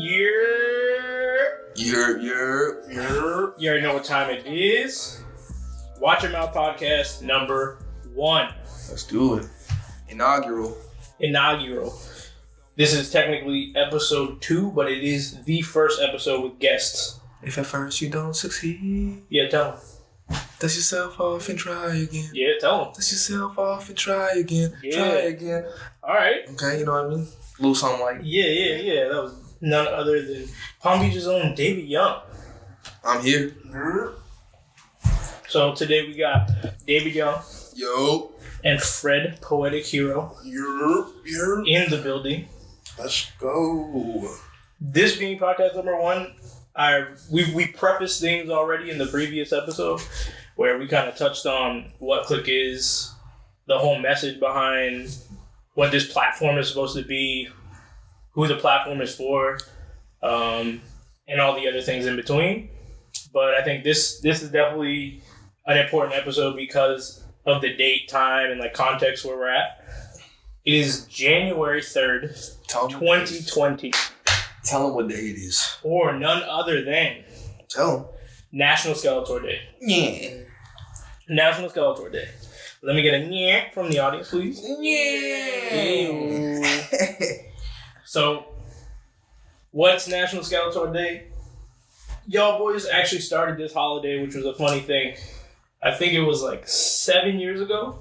You already know what time it is. Watch Your Mouth podcast number 1. Let's do it. Inaugural. This is technically episode 2, but it is the first episode with guests. If at first you don't succeed, Yeah, tell them. dust yourself off and try again. Yeah, tell them. Dust yourself off and try again. Yeah. Try again. All right. Okay, you know what I mean? A little something like. Yeah. That was none other than Palm Beach's own David Young. I'm here. So today we got David Young. Yo. And Fred, Poetic Hero. You're. In the building. Let's go. This being podcast number 1, we prefaced things already in the previous episode where we kind of touched on what Clique is, the whole message behind what this platform is supposed to be, who the platform is for, and all the other things in between. But I think this is definitely an important episode because of the date, time, and like context where we're at. It is January 3rd, 2020. Tell them what day it is. Or none other than Tell them. National Skeletor Day. Yeah. National Skeletor Day. Let me get a yeah from the audience, please. Yeah. So, what's National Skeletor Day? Y'all boys actually started this holiday, which was a funny thing. I think it was like 7 years ago.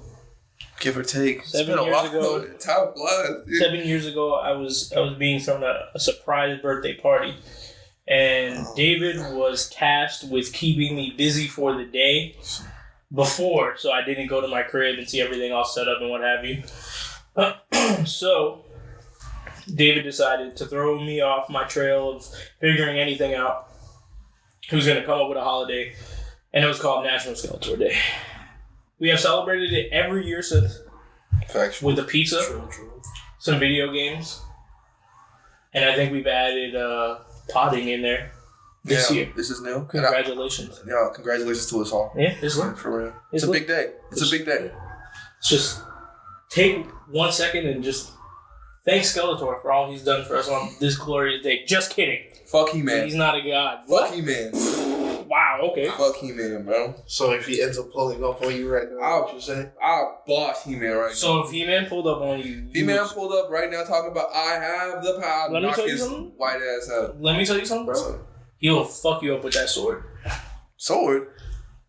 Give or take. 7 years ago. Time flies. 7 years ago, I was being thrown a surprise birthday party, and David was tasked with keeping me busy for the day before, so I didn't go to my crib and see everything all set up and what have you. So David decided to throw me off my trail of figuring anything out. He was going to come up with a holiday, and it was called National Skeletor Day. We have celebrated it every year since. Factual. With a pizza, True. some video games, and I think we've added potting in there this year. This is new. Congratulations. Congratulations to us all. Yeah, it's lit. For real. It's a big day. It's a big day. Just take 1 second and just thank Skeletor for all he's done for us on this glorious day. Just kidding. Fuck He-Man. He's not a god. Fuck He-Man. Wow, okay. Fuck He-Man, bro. So if he ends up pulling up on you right now, what you say? I'll boss He-Man right now. So if He-Man pulled up on you... He-Man pulled up right now talking about, I have the power to knock his white ass out. Let me tell you something, bro. So, He'll fuck you up with that sword. sword?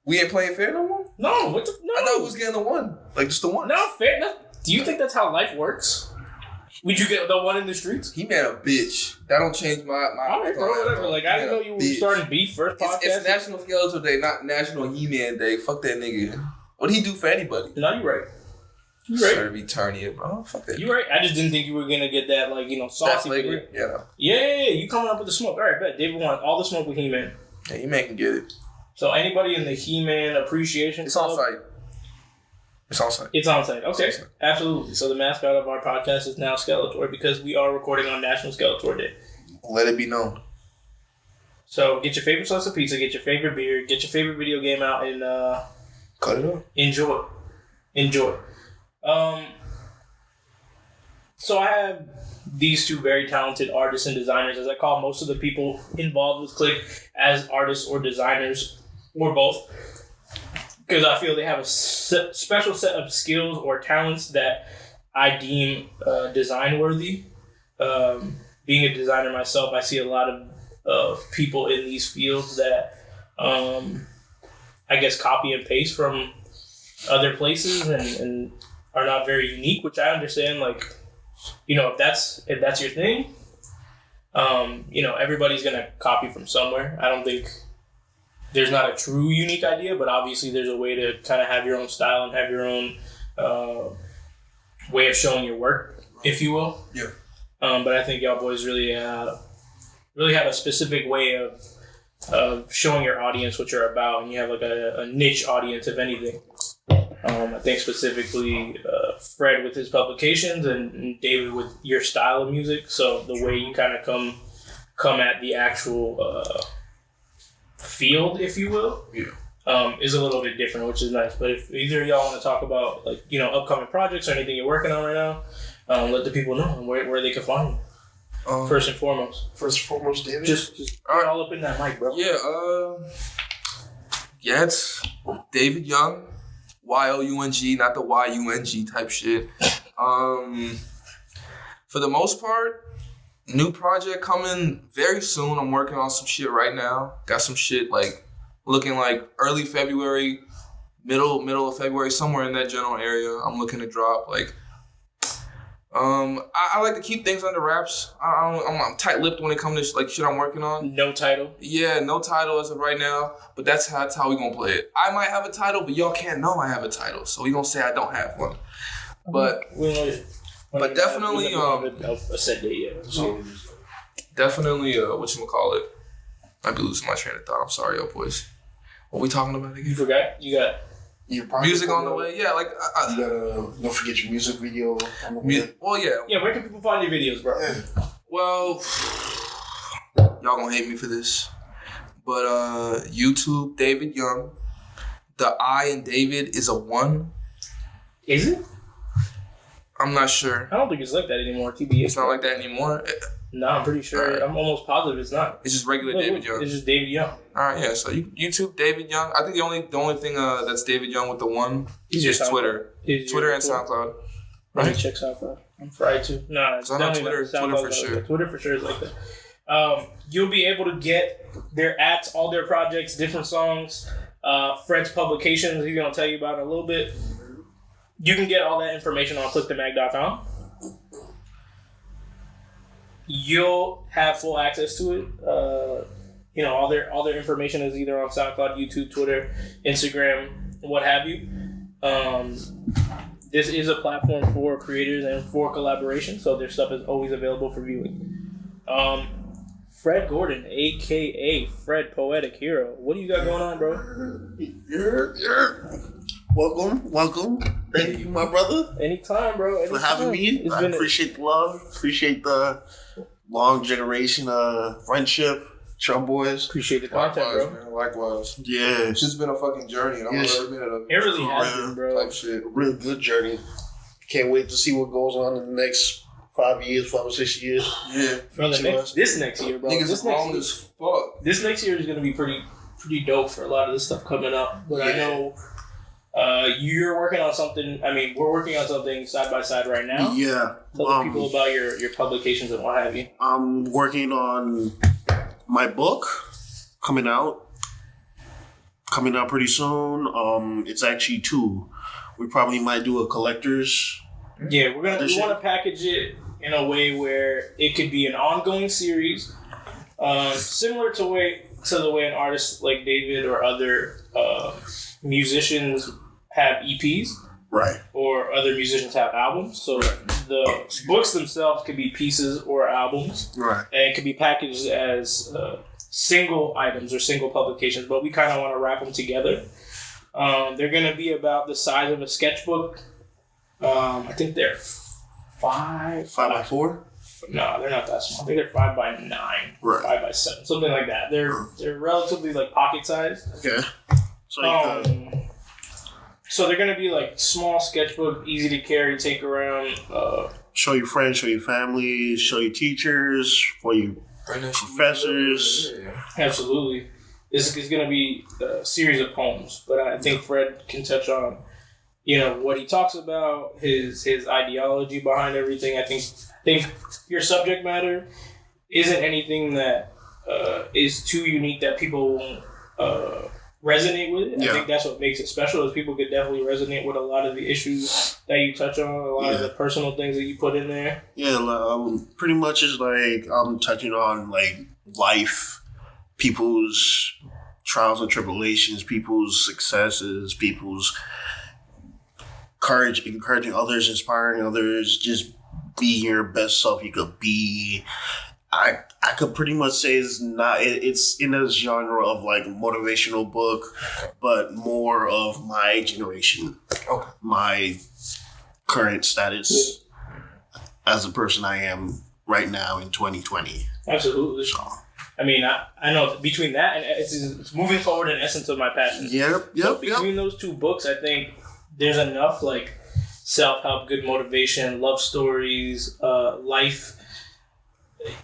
We ain't playing fair no more? No, what the... No. I thought we was getting the one. Like, just the one. No, fair. No. Do you think that's how life works? Would you get the one in the streets? He-Man a bitch. That don't change my All right, bro, whatever. Like, I didn't know you were starting beef first podcast. It's National Skeletor Day, not National He-Man Day. Fuck that nigga. What'd he do for anybody? No, you're right. You're right. Serve Eternia, bro. Fuck that. You're right. I just didn't think you were going to get that, like, saucy. That flavor? Yeah. Yeah. You coming up with the smoke. All right, bet. David wants all the smoke with He-Man. Yeah, He-Man can get it. So, anybody in the He-Man appreciation It's club? on site. It's on site. It's on site. Okay, absolutely. So the mascot of our podcast is now Skeletor because we are recording on National Skeletor Day. Let it be known. So get your favorite slice of pizza, get your favorite beer, get your favorite video game out, and cut it up. Enjoy. So I have these two very talented artists and designers, as I call most of the people involved with Clique as artists or designers or both. Because I feel they have a special set of skills or talents that I deem design worthy. Being a designer myself, I see a lot of people in these fields that I guess copy and paste from other places and are not very unique, which I understand. Like, if that's your thing, everybody's gonna copy from somewhere. I don't think there's not a true unique idea, but obviously there's a way to kind of have your own style and have your own way of showing your work, if you will. Yeah. But I think y'all boys really have a specific way of showing your audience what you're about, and you have like a niche audience, if anything. I think specifically Fred with his publications and David with your style of music. So the way you kind of come at the actual field, if you will, is a little bit different, which is nice. But if either of y'all want to talk about upcoming projects or anything you're working on right now, let the people know where they can find you. First and foremost. David. Just all up in that mic, bro. Yeah, it's David Young, YOUNG, not the YUNG type shit. For the most part, new project coming very soon. I'm working on some shit right now. Got some shit like looking like early February, middle of February, somewhere in that general area. I'm looking to drop like. I like to keep things under wraps. I'm tight-lipped when it comes to like shit I'm working on. No title. Yeah, no title as of right now. But that's how we gonna play it. I might have a title, but y'all can't know I have a title, so we gonna say I don't have one. But definitely a set date yet. So. Definitely whatchamacallit. Might be losing my train of thought. I'm sorry, yo boys. What we talking about again? You forgot? You got your music on the way? Yeah, like you gotta don't forget your music video on the way. Well, yeah. Yeah, where can people find your videos, bro? Yeah. Well, y'all gonna hate me for this. But YouTube, David Young. The I in David is a 1. Is it? I'm not sure. I don't think it's like that anymore. TBH. It's not like that anymore. No, I'm pretty sure. Right. I'm almost positive it's not. It's just regular David Young. It's just David Young. All right, yeah. So YouTube, David Young. I think the only thing that's David Young with the 1 is just Twitter. Twitter and SoundCloud. Right? Let me check SoundCloud. I'm fried too. No, it's not Twitter. Twitter for sure. Twitter for sure is like that. You'll be able to get their ats, all their projects, different songs. Fred's publications. He's gonna tell you about in a little bit. You can get all that information on clique.the.mag.com. You'll have full access to it. All their information is either on SoundCloud, YouTube, Twitter, Instagram, what have you. This is a platform for creators and for collaboration, so their stuff is always available for viewing. Fred Gordon, a.k.a. Fred Poetic Hero. What do you got going on, bro? Welcome. Thank you, my brother. Anytime, bro. For having me. I appreciate the love. Appreciate the long generation of friendship. Chum boys. Appreciate the content, Likewise, bro. Man. Likewise. Yeah. It's just been a fucking journey. And I'm every minute of it. It really has been, bro. Type shit. A real good journey. Can't wait to see what goes on in the next 5 or 6 years. Yeah. This next year, bro. Niggas long as fuck. This next year is going to be pretty dope for a lot of this stuff coming up. But I know you're working on something. I mean, we're working on something side by side right now. Yeah. Tell the people about your publications and what have you. I'm working on my book coming out pretty soon. It's actually 2. We probably might do a collector's. Yeah, we want to package it in a way where it could be an ongoing series, similar to the way an artist like David or other musicians have EPs, right? Or other musicians have albums. So the books themselves could be pieces or albums, right? And it could be packaged as single items or single publications. But we kind of want to wrap them together. They're going to be about the size of a sketchbook. I think they're 5 by 4. No, they're not that small. I think they're 5 by 9, right? 5 by 7, something like that. They're relatively like pocket sized. Okay. So they're gonna be like small sketchbook, easy to carry, take around. Show your friends, show your family, show your teachers, for your professors. Absolutely. This is gonna be a series of poems, but I think Fred can touch on what he talks about, his ideology behind everything. I think your subject matter isn't anything that is too unique that people won't resonate with it. Yeah. I think that's what makes it special, is people could definitely resonate with a lot of the issues that you touch on, a lot of the personal things that you put in there. Yeah, pretty much is like I'm touching on like life, people's trials and tribulations, people's successes, people's courage, encouraging others, inspiring others, just be your best self you could be. I could pretty much say it's in a genre of like motivational book, but more of my generation, my current status as a person I am right now in 2020. Absolutely. So, I mean, I know between that and it's moving forward in essence of my passion. Yep. Between those 2 books, I think there's enough like self-help, good motivation, love stories, life.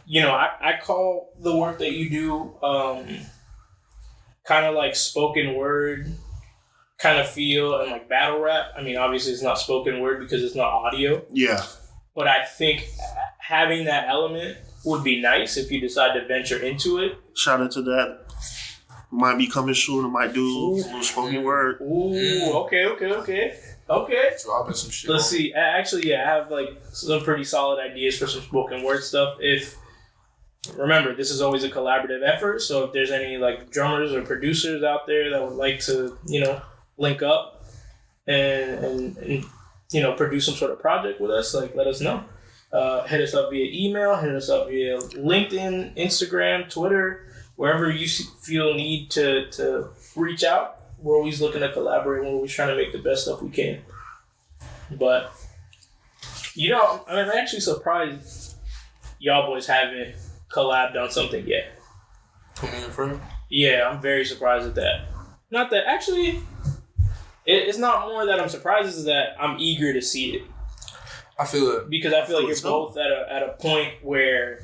I call the work that you do kind of like spoken word kind of feel and like battle rap. I mean, obviously it's not spoken word because it's not audio. Yeah. But I think having that element would be nice if you decide to venture into it. Shout out to that. Might be coming soon. I might do a little spoken word. Ooh, okay. Dropping some shit. Let's see. Actually, I have like some pretty solid ideas for some spoken word stuff. Remember, this is always a collaborative effort. So if there's any like drummers or producers out there that would like to, link up and produce some sort of project with us, like let us know. Hit us up via email. Hit us up via LinkedIn, Instagram, Twitter. Wherever you feel need to reach out, we're always looking to collaborate. We're always trying to make the best stuff we can. But, I'm actually surprised y'all boys haven't collabed on something yet. Put me in front? Yeah, I'm very surprised at that. Not that, actually, it's not more that I'm surprised, it's that I'm eager to see it. I feel it. Because I feel like you're both at a point where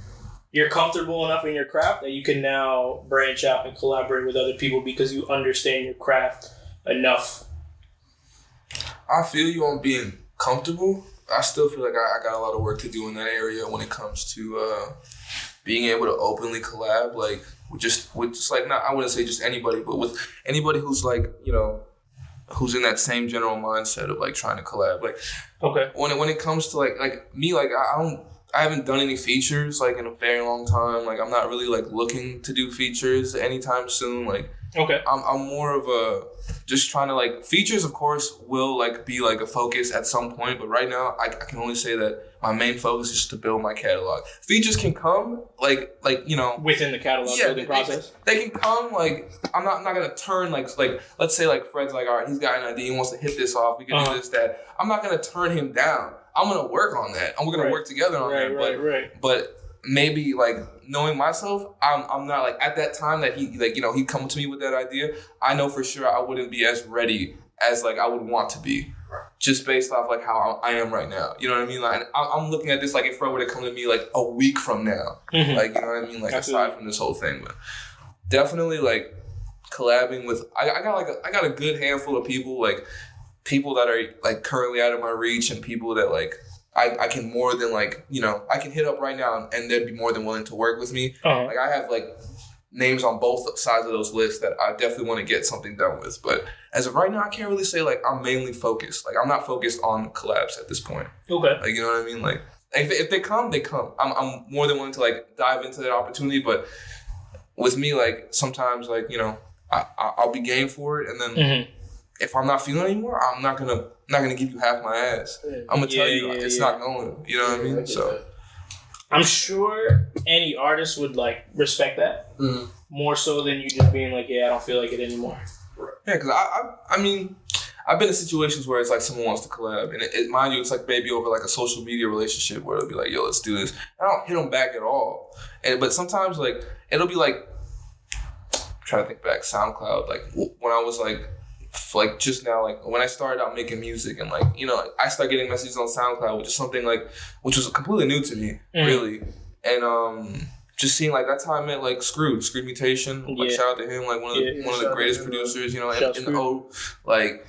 you're comfortable enough in your craft that you can now branch out and collaborate with other people because you understand your craft enough. I feel you on being comfortable. I still feel like I got a lot of work to do in that area when it comes to being able to openly collab, like with just like, not, I wouldn't say just anybody, but with anybody who's like, who's in that same general mindset of like trying to collab. Like, okay, when it comes to like me, like I haven't done any features like in a very long time. Like I'm not really like looking to do features anytime soon. Like okay, I'm more of a just trying to like features. Of course, will like be like a focus at some point, but right now I can only say that my main focus is to build my catalog. Features can come like within the catalog building process. They can come like I'm not gonna turn like let's say like Fred's like, all right, he's got an idea, he wants to hit this off, we can do this, that. I'm not gonna turn him down. I'm gonna work on that, and we're gonna work together on that. But maybe like knowing myself, I'm not like at that time that he'd come to me with that idea. I know for sure I wouldn't be as ready as like I would want to be, just based off like how I am right now. You know what I mean? Like I'm looking at this like if Fred were to come to me like a week from now, like you know what I mean? Like Absolutely. aside from this whole thing, but definitely like collabing with I got a good handful of people, like people that are like currently out of my reach and people that like I can more than like I can hit up right now and they'd be more than willing to work with me. Like I have like names on both sides of those lists that I definitely want to get something done with. But as of right now, I can't really say like I'm mainly focused. Like I'm not focused on collabs at this point. Okay. Like you know what I mean? Like if they come, they come. I'm more than willing to like dive into that opportunity. But with me, like sometimes like I'll be game for it, and then if I'm not feeling anymore, I'm not gonna give you half my ass. I'm gonna tell you it's not going. You know what I mean? So I'm sure any artist would like respect that more so than you just being like, yeah, I don't feel like it anymore. Yeah, because I mean, I've been in situations where it's like someone wants to collab, and mind you, it's like maybe over like a social media relationship where it'll be like, yo, let's do this. I don't hit them back at all, but sometimes like it'll be like, I'm trying to think back, SoundCloud, like when I was like just now, like when I started out making music and like I started getting messages on SoundCloud, which was completely new to me, really, and just seeing like that's how I met like Screwed Mutation, like shout out to him, like one of the greatest producers, in the like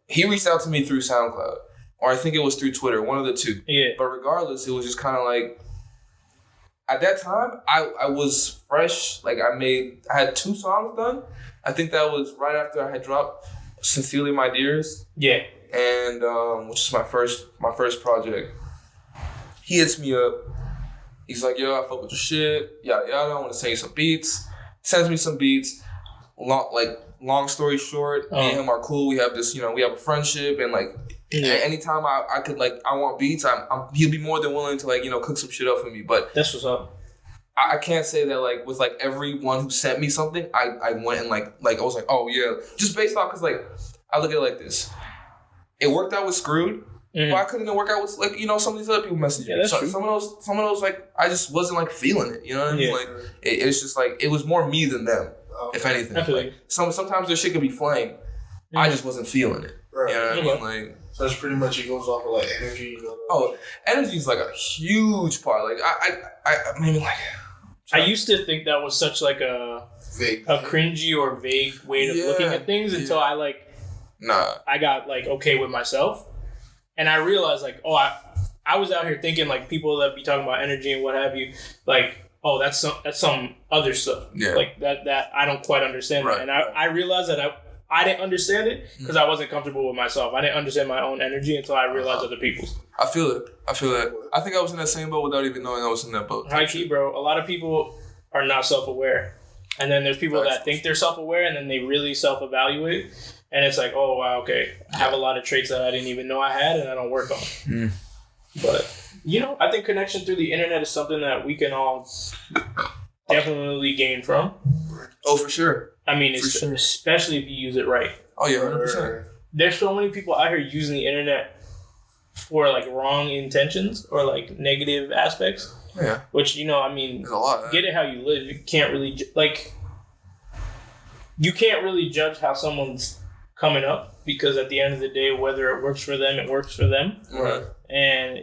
he reached out to me through SoundCloud, or I think it was through Twitter, one of the two. Yeah. But regardless, it was just kind of like at that time I was fresh, like I had 2 songs done. I think that was right after I had dropped Sincerely My Dears. Yeah. And which is my first project. He hits me up. He's like, yo, I fuck with your shit. Yada yada. I want to send you some beats. Sends me some beats. Long story short, me and him are cool. We have this, we have a friendship, and like anytime I could like I want beats, he'll be more than willing to like cook some shit up for me. But that's what's up. I can't say that like with like everyone who sent me something, I went and like I was like, oh yeah, just based off because like I look at it like this. It worked out with Screwed. Why couldn't it work out with like some of these other people messaging me? Some of those like I just wasn't like feeling it. You know what I mean? Like it's just like it was more me than them, if anything. Like, sometimes their shit could be flame. I just wasn't feeling it. Right. You know what I mean? Like So that's pretty much, it goes off of like energy. You know? Oh, energy is like a huge part. Like I mean, like I used to think that was such like a cringy or vague way of looking at things until I like I got like okay with myself, and I realized like I was out here thinking like people that be talking about energy and what have you, like that's some other stuff like that I don't quite understand, right. And I realized that I didn't understand it because I wasn't comfortable with myself. I didn't understand my own energy until I realized other people's. I feel it. I think I was in that same boat without even knowing I was in that boat. High key, bro. A lot of people are not self-aware. And then there's people that think they're self-aware and then they really self-evaluate. And it's like, oh, wow, okay. I have a lot of traits that I didn't even know I had and I don't work on. But, I think connection through the internet is something that we can all definitely gain from. Oh, for sure. I mean, especially if you use it right. Oh, yeah, 100%. There's so many people out here using the internet for, like, wrong intentions or, like, negative aspects. Yeah. Which, I mean, there's a lot of that. Get it how you live. You can't really, you can't really judge how someone's coming up because at the end of the day, whether it works for them, it works for them. Right. And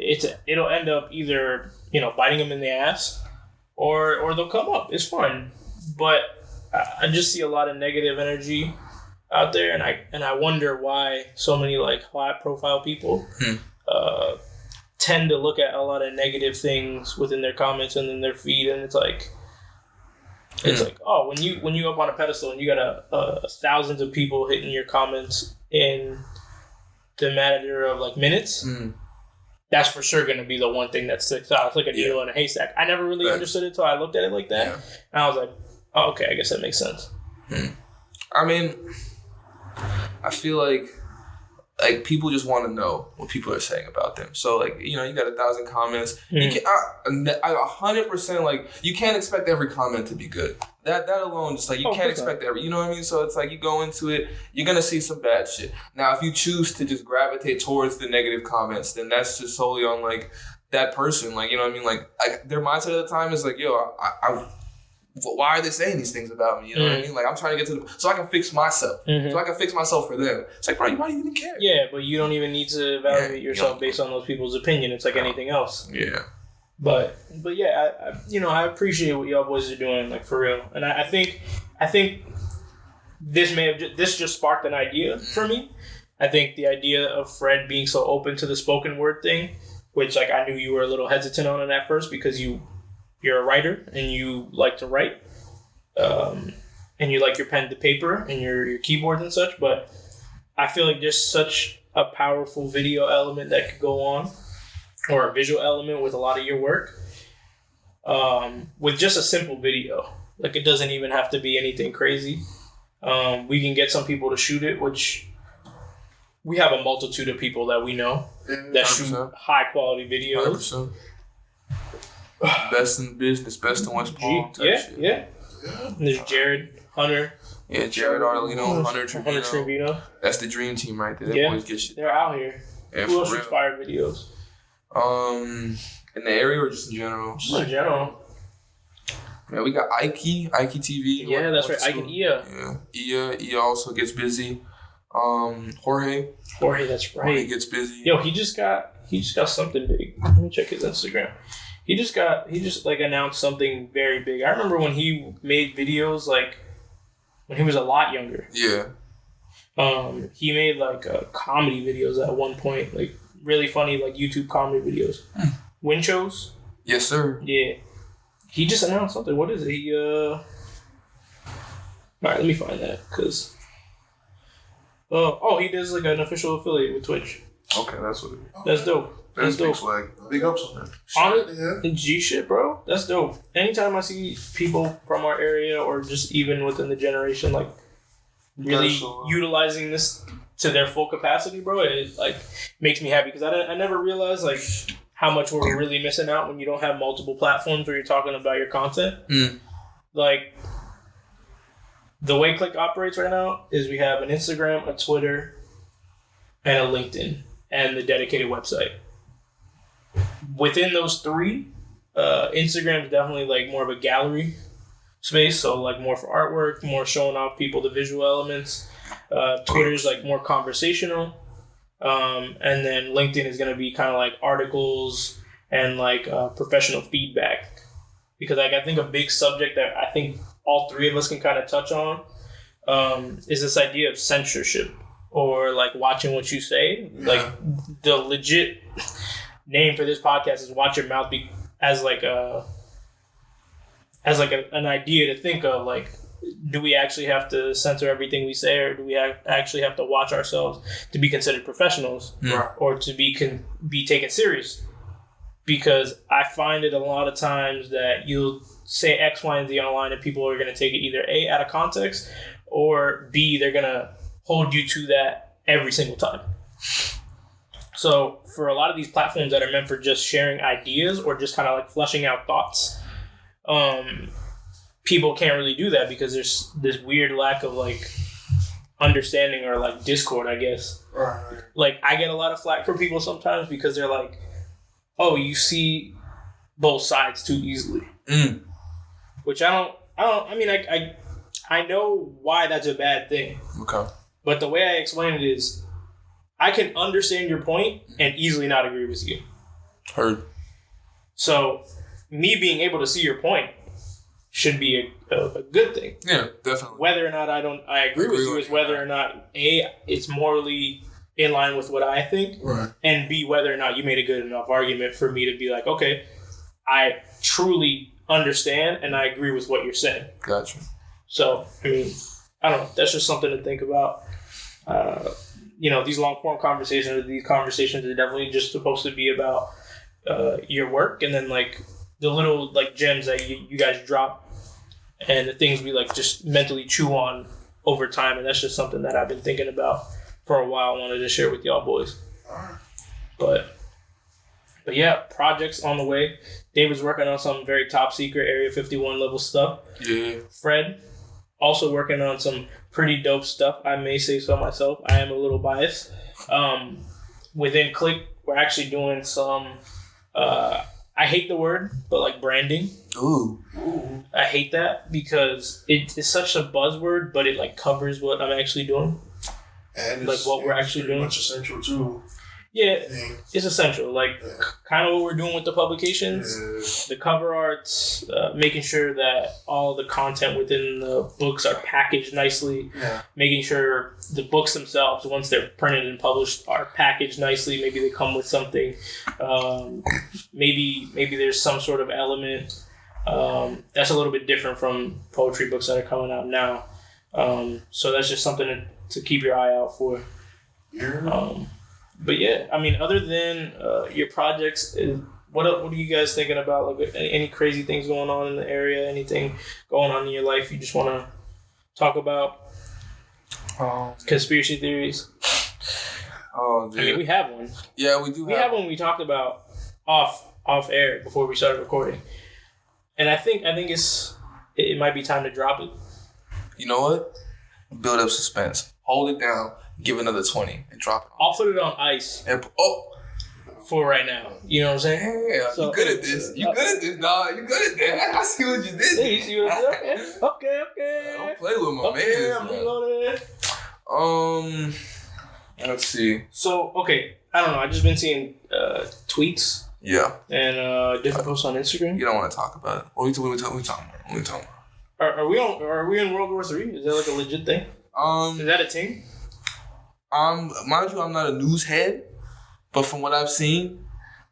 it'll end up either, biting them in the ass or they'll come up. It's fun. But I just see a lot of negative energy out there, and I wonder why so many like high profile people tend to look at a lot of negative things within their comments and in their feed, and it's like when you up on a pedestal and you got thousands of people hitting your comments in the matter of like minutes. That's for sure going to be the one thing that sticks out. It's like a needle in a haystack. I never really understood it until I looked at it like that. Yeah. And I was like, oh, okay, I guess that makes sense. I mean, I feel like people just want to know what people are saying about them. So like, you got 1,000 comments. You can, I 100% like, you can't expect every comment to be good. That alone, just like, you can't expect every, you know what I mean? So it's like, you go into it, you're going to see some bad shit. Now, if you choose to just gravitate towards the negative comments, then that's just solely on like that person. Like, you know what I mean? Like their mindset at the time is like, yo, why are they saying these things about me? You know what I mean? Like, I'm trying to get to so I can fix myself. So I can fix myself for them. It's like, bro, why do you even care? Yeah, but you don't even need to evaluate yourself based on those people's opinion. It's like anything else. Yeah. But yeah, I appreciate what y'all boys are doing, like for real. And I think this just sparked an idea for me. I think the idea of Fred being so open to the spoken word thing, which like I knew you were a little hesitant on it at first because you're a writer and you like to write, and you like your pen to paper and your keyboards and such. But I feel like there's such a powerful video element that could go on, or a visual element with a lot of your work, with just a simple video. Like it doesn't even have to be anything crazy. We can get some people to shoot it, which we have a multitude of people that we know that 100%. Shoot high quality videos. 100%. Best in the business, best in West Palm. Yeah. And there's Jared, Hunter. Yeah, Jared Arlino, Hunter Trevino. That's the dream team right there. They always get shit. They're out here. Yeah, who else shoots fire videos? In the area or just in general? Just in general. Yeah, we got Ike TV. Yeah, that's right. Ike and Ia. Yeah, Ia also gets busy. Jorge, that's right. Jorge gets busy. Yo, he just got something big. Let me check his Instagram. He just like announced something very big. I remember when he made videos like when he was a lot younger. Yeah. He made like comedy videos at one point, like really funny like YouTube comedy videos. Win shows. Yes, sir. Yeah. He just announced something. What is it? All right, let me find that because. He does like an official affiliate with Twitch. Okay, that's what it is. That's dope. That's dope. Like, big ups on that. Honestly, G shit, bro. That's dope. Anytime I see people from our area or just even within the generation, like really utilizing this to their full capacity, bro, it like makes me happy because I never realized like how much we're really missing out when you don't have multiple platforms where you're talking about your content. Like the way Clique operates right now is we have an Instagram, a Twitter, and a LinkedIn, and the dedicated website. Within those three, Instagram is definitely like more of a gallery space, so like more for artwork, more showing off people the visual elements. Twitter's like more conversational. And then LinkedIn is going to be kind of like articles and like professional feedback. Because like I think a big subject that I think all three of us can kind of touch on is this idea of censorship or like watching what you say. Like the legit name for this podcast is Watch Your Mouth as an idea to think of, like, do we actually have to censor everything we say, or do we actually have to watch ourselves to be considered professionals or to be taken serious? Because I find it a lot of times that you'll say X, Y, and Z online and people are going to take it either A, out of context, or B, they're going to hold you to that every single time. So for a lot of these platforms that are meant for just sharing ideas or just kind of like fleshing out thoughts, people can't really do that because there's this weird lack of like understanding or like discord, I guess. Right. Like I get a lot of flack from people sometimes because they're like, oh, you see both sides too easily. Which I know why that's a bad thing. Okay. But the way I explain it is I can understand your point and easily not agree with you. Heard. So me being able to see your point should be a good thing. Yeah, definitely. Whether or not I agree with you is whether or not A, it's morally in line with what I think, right, and B, whether or not you made a good enough argument for me to be like, okay, I truly understand and I agree with what you're saying. Gotcha. So, I mean, I don't know. That's just something to think about. These long form conversations, these conversations are definitely just supposed to be about your work, and then like the little like gems that you guys drop and the things we like just mentally chew on over time. And that's just something that I've been thinking about for a while. I wanted to share with y'all boys. But yeah, projects on the way. David's working on some very top secret Area 51 level stuff. Yeah. Fred also working on some pretty dope stuff. I may say so myself. I am a little biased. Within Clique, we're actually doing some, I hate the word, but like branding. Ooh. I hate that because it's such a buzzword, but it like covers what I'm actually doing. And like what we're actually doing. Much essential too. Yeah, it's essential. Like kind of what we're doing with the publications, the cover arts, making sure that all the content within the books are packaged nicely, making sure the books themselves, once they're printed and published, are packaged nicely. Maybe they come with something. Maybe there's some sort of element that's a little bit different from poetry books that are coming out now. So that's just something to keep your eye out for. But yeah, I mean, other than your projects, what are you guys thinking about? Like any crazy things going on in the area? Anything going on in your life you just want to talk about? Conspiracy theories. Oh, dude. I mean, we have one. Yeah, we do. We have one we talked about off air before we started recording, and I think it might be time to drop it. You know what? Build up suspense. Hold it down. Give another 20 and drop it. I'll put it on ice. For right now. You know what I'm saying? Yeah, so, you good at this. You good at this, dog. You good at that. I see what you did. Yeah, you see what I did? Okay. Don't play with my man. I'm reloaded. Let's see. So, okay. I don't know. I've just been seeing tweets. Yeah. And different posts on Instagram. You don't want to talk about it. What are we talking about? Are we in World War III? Is that like a legit thing? Is that a thing? Mind you, I'm not a news head, but from what I've seen,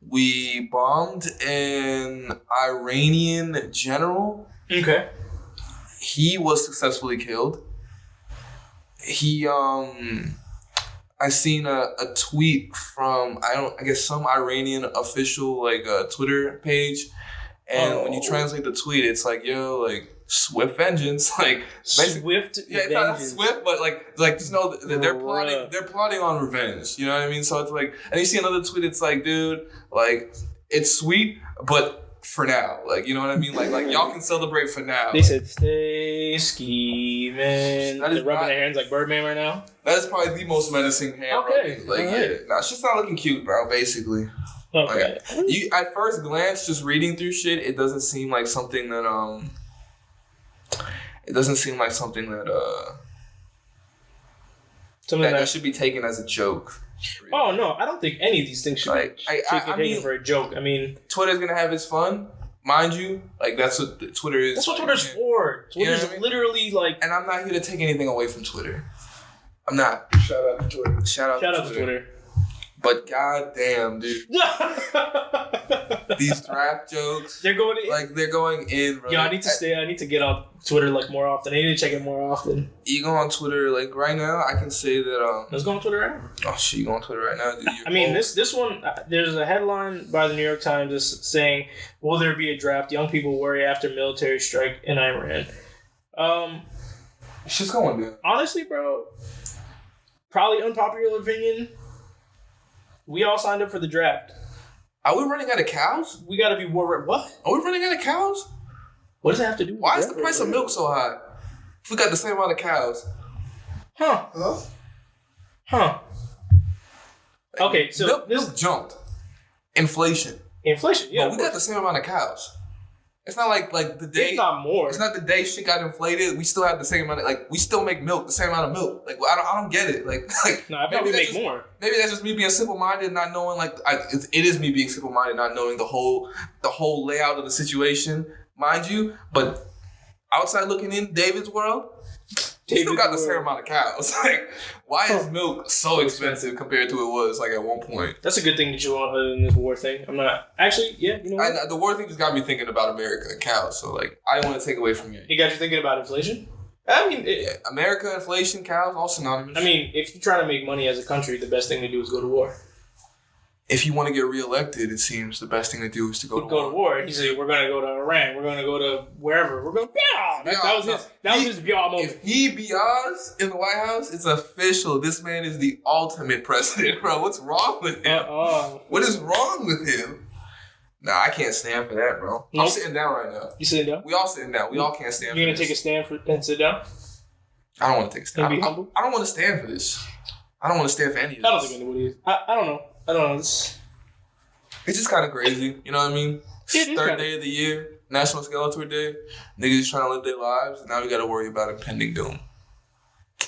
we bombed an Iranian general. Okay. He was successfully killed. I seen a tweet from I guess some Iranian official like Twitter page, and when you translate the tweet, it's like, yo, like, swift vengeance, like swift. Yeah, it's not swift, but like just know that they're plotting. They're plotting on revenge. You know what I mean? So it's like, and you see another tweet. It's like, dude, like it's sweet, but for now, like, you know what I mean? Like y'all can celebrate for now. They said stay scheming. They're rubbing their hands like Birdman right now. That is probably the most menacing hand. Okay, rubbing. Like it's just not looking cute, bro. Basically. Okay. You at first glance, just reading through shit, it doesn't seem like something that that should be taken as a joke. Oh no, I don't think any of these things should Like, be taken for a joke. I mean, Twitter's gonna have its fun, mind you. Like that's what Twitter is. that's what Twitter's for. Twitter's You know what I mean? literally like. And I'm not here to take anything away from Twitter. I'm not. Shout out to Twitter. Shout out to Twitter. But goddamn, dude, these draft jokes. They're going in. Like they're going in, bro. Yo, I need to get on Twitter like more often. I need to check it more often. You go on Twitter like right now. I can say that. Let's go on Twitter right now. Oh shit, you go on Twitter right now? Dude, I mean, this one. There's a headline by the New York Times that's saying, "Will there be a draft? Young people worry after military strike in Iran." Shit's going down. Honestly, bro, probably unpopular opinion. We all signed up for the draft. Are we running out of cows? We gotta be worried. What? Are we running out of cows? What does it have to do with Why is the price of milk so high? If we got the same amount of cows. Huh. Okay, so milk jumped. Inflation. Inflation, yeah. But we got the same amount of cows. It's not like the day. If not more. It's not the day shit got inflated. We still have the same amount of, like, we still make milk, the same amount of milk. Like, I don't get it. Like no, I bet we make more. Maybe that's just me being simple-minded, not knowing, like, it is me being simple-minded, not knowing the whole layout of the situation, mind you. But outside looking in David's world, we still got the same amount of cows. Like, why is milk so expensive compared to it was, like, at one point? That's a good thing that you want other than this war thing. I'm not... Actually, yeah, you know what? The war thing just got me thinking about America and cows, so, like, I don't want to take away from you. It got you thinking about inflation? I mean... America, inflation, cows, all synonymous. I mean, if you're trying to make money as a country, the best thing to do is go to war. If you want to get reelected, it seems the best thing to do is to go to war. He said, we're going to go to Iran. We're going to go to wherever. We're going to... That was his biah moment. If he biahs in the White House, it's official. This man is the ultimate president, bro. What's wrong with him? What is wrong with him? Nah, I can't stand for that, bro. Nope. I'm sitting down right now. You sitting down? We all sitting down. We all can't stand for this. You going to take a stand and sit down? I don't want to take a stand. And be humble? I don't want to stand for this. I don't want to stand for any of this. I don't think anybody is. I don't know. It's just kind of crazy. You know what I mean? Third day of the year, National Skeletor Day. Niggas just trying to live their lives, and now we got to worry about impending doom.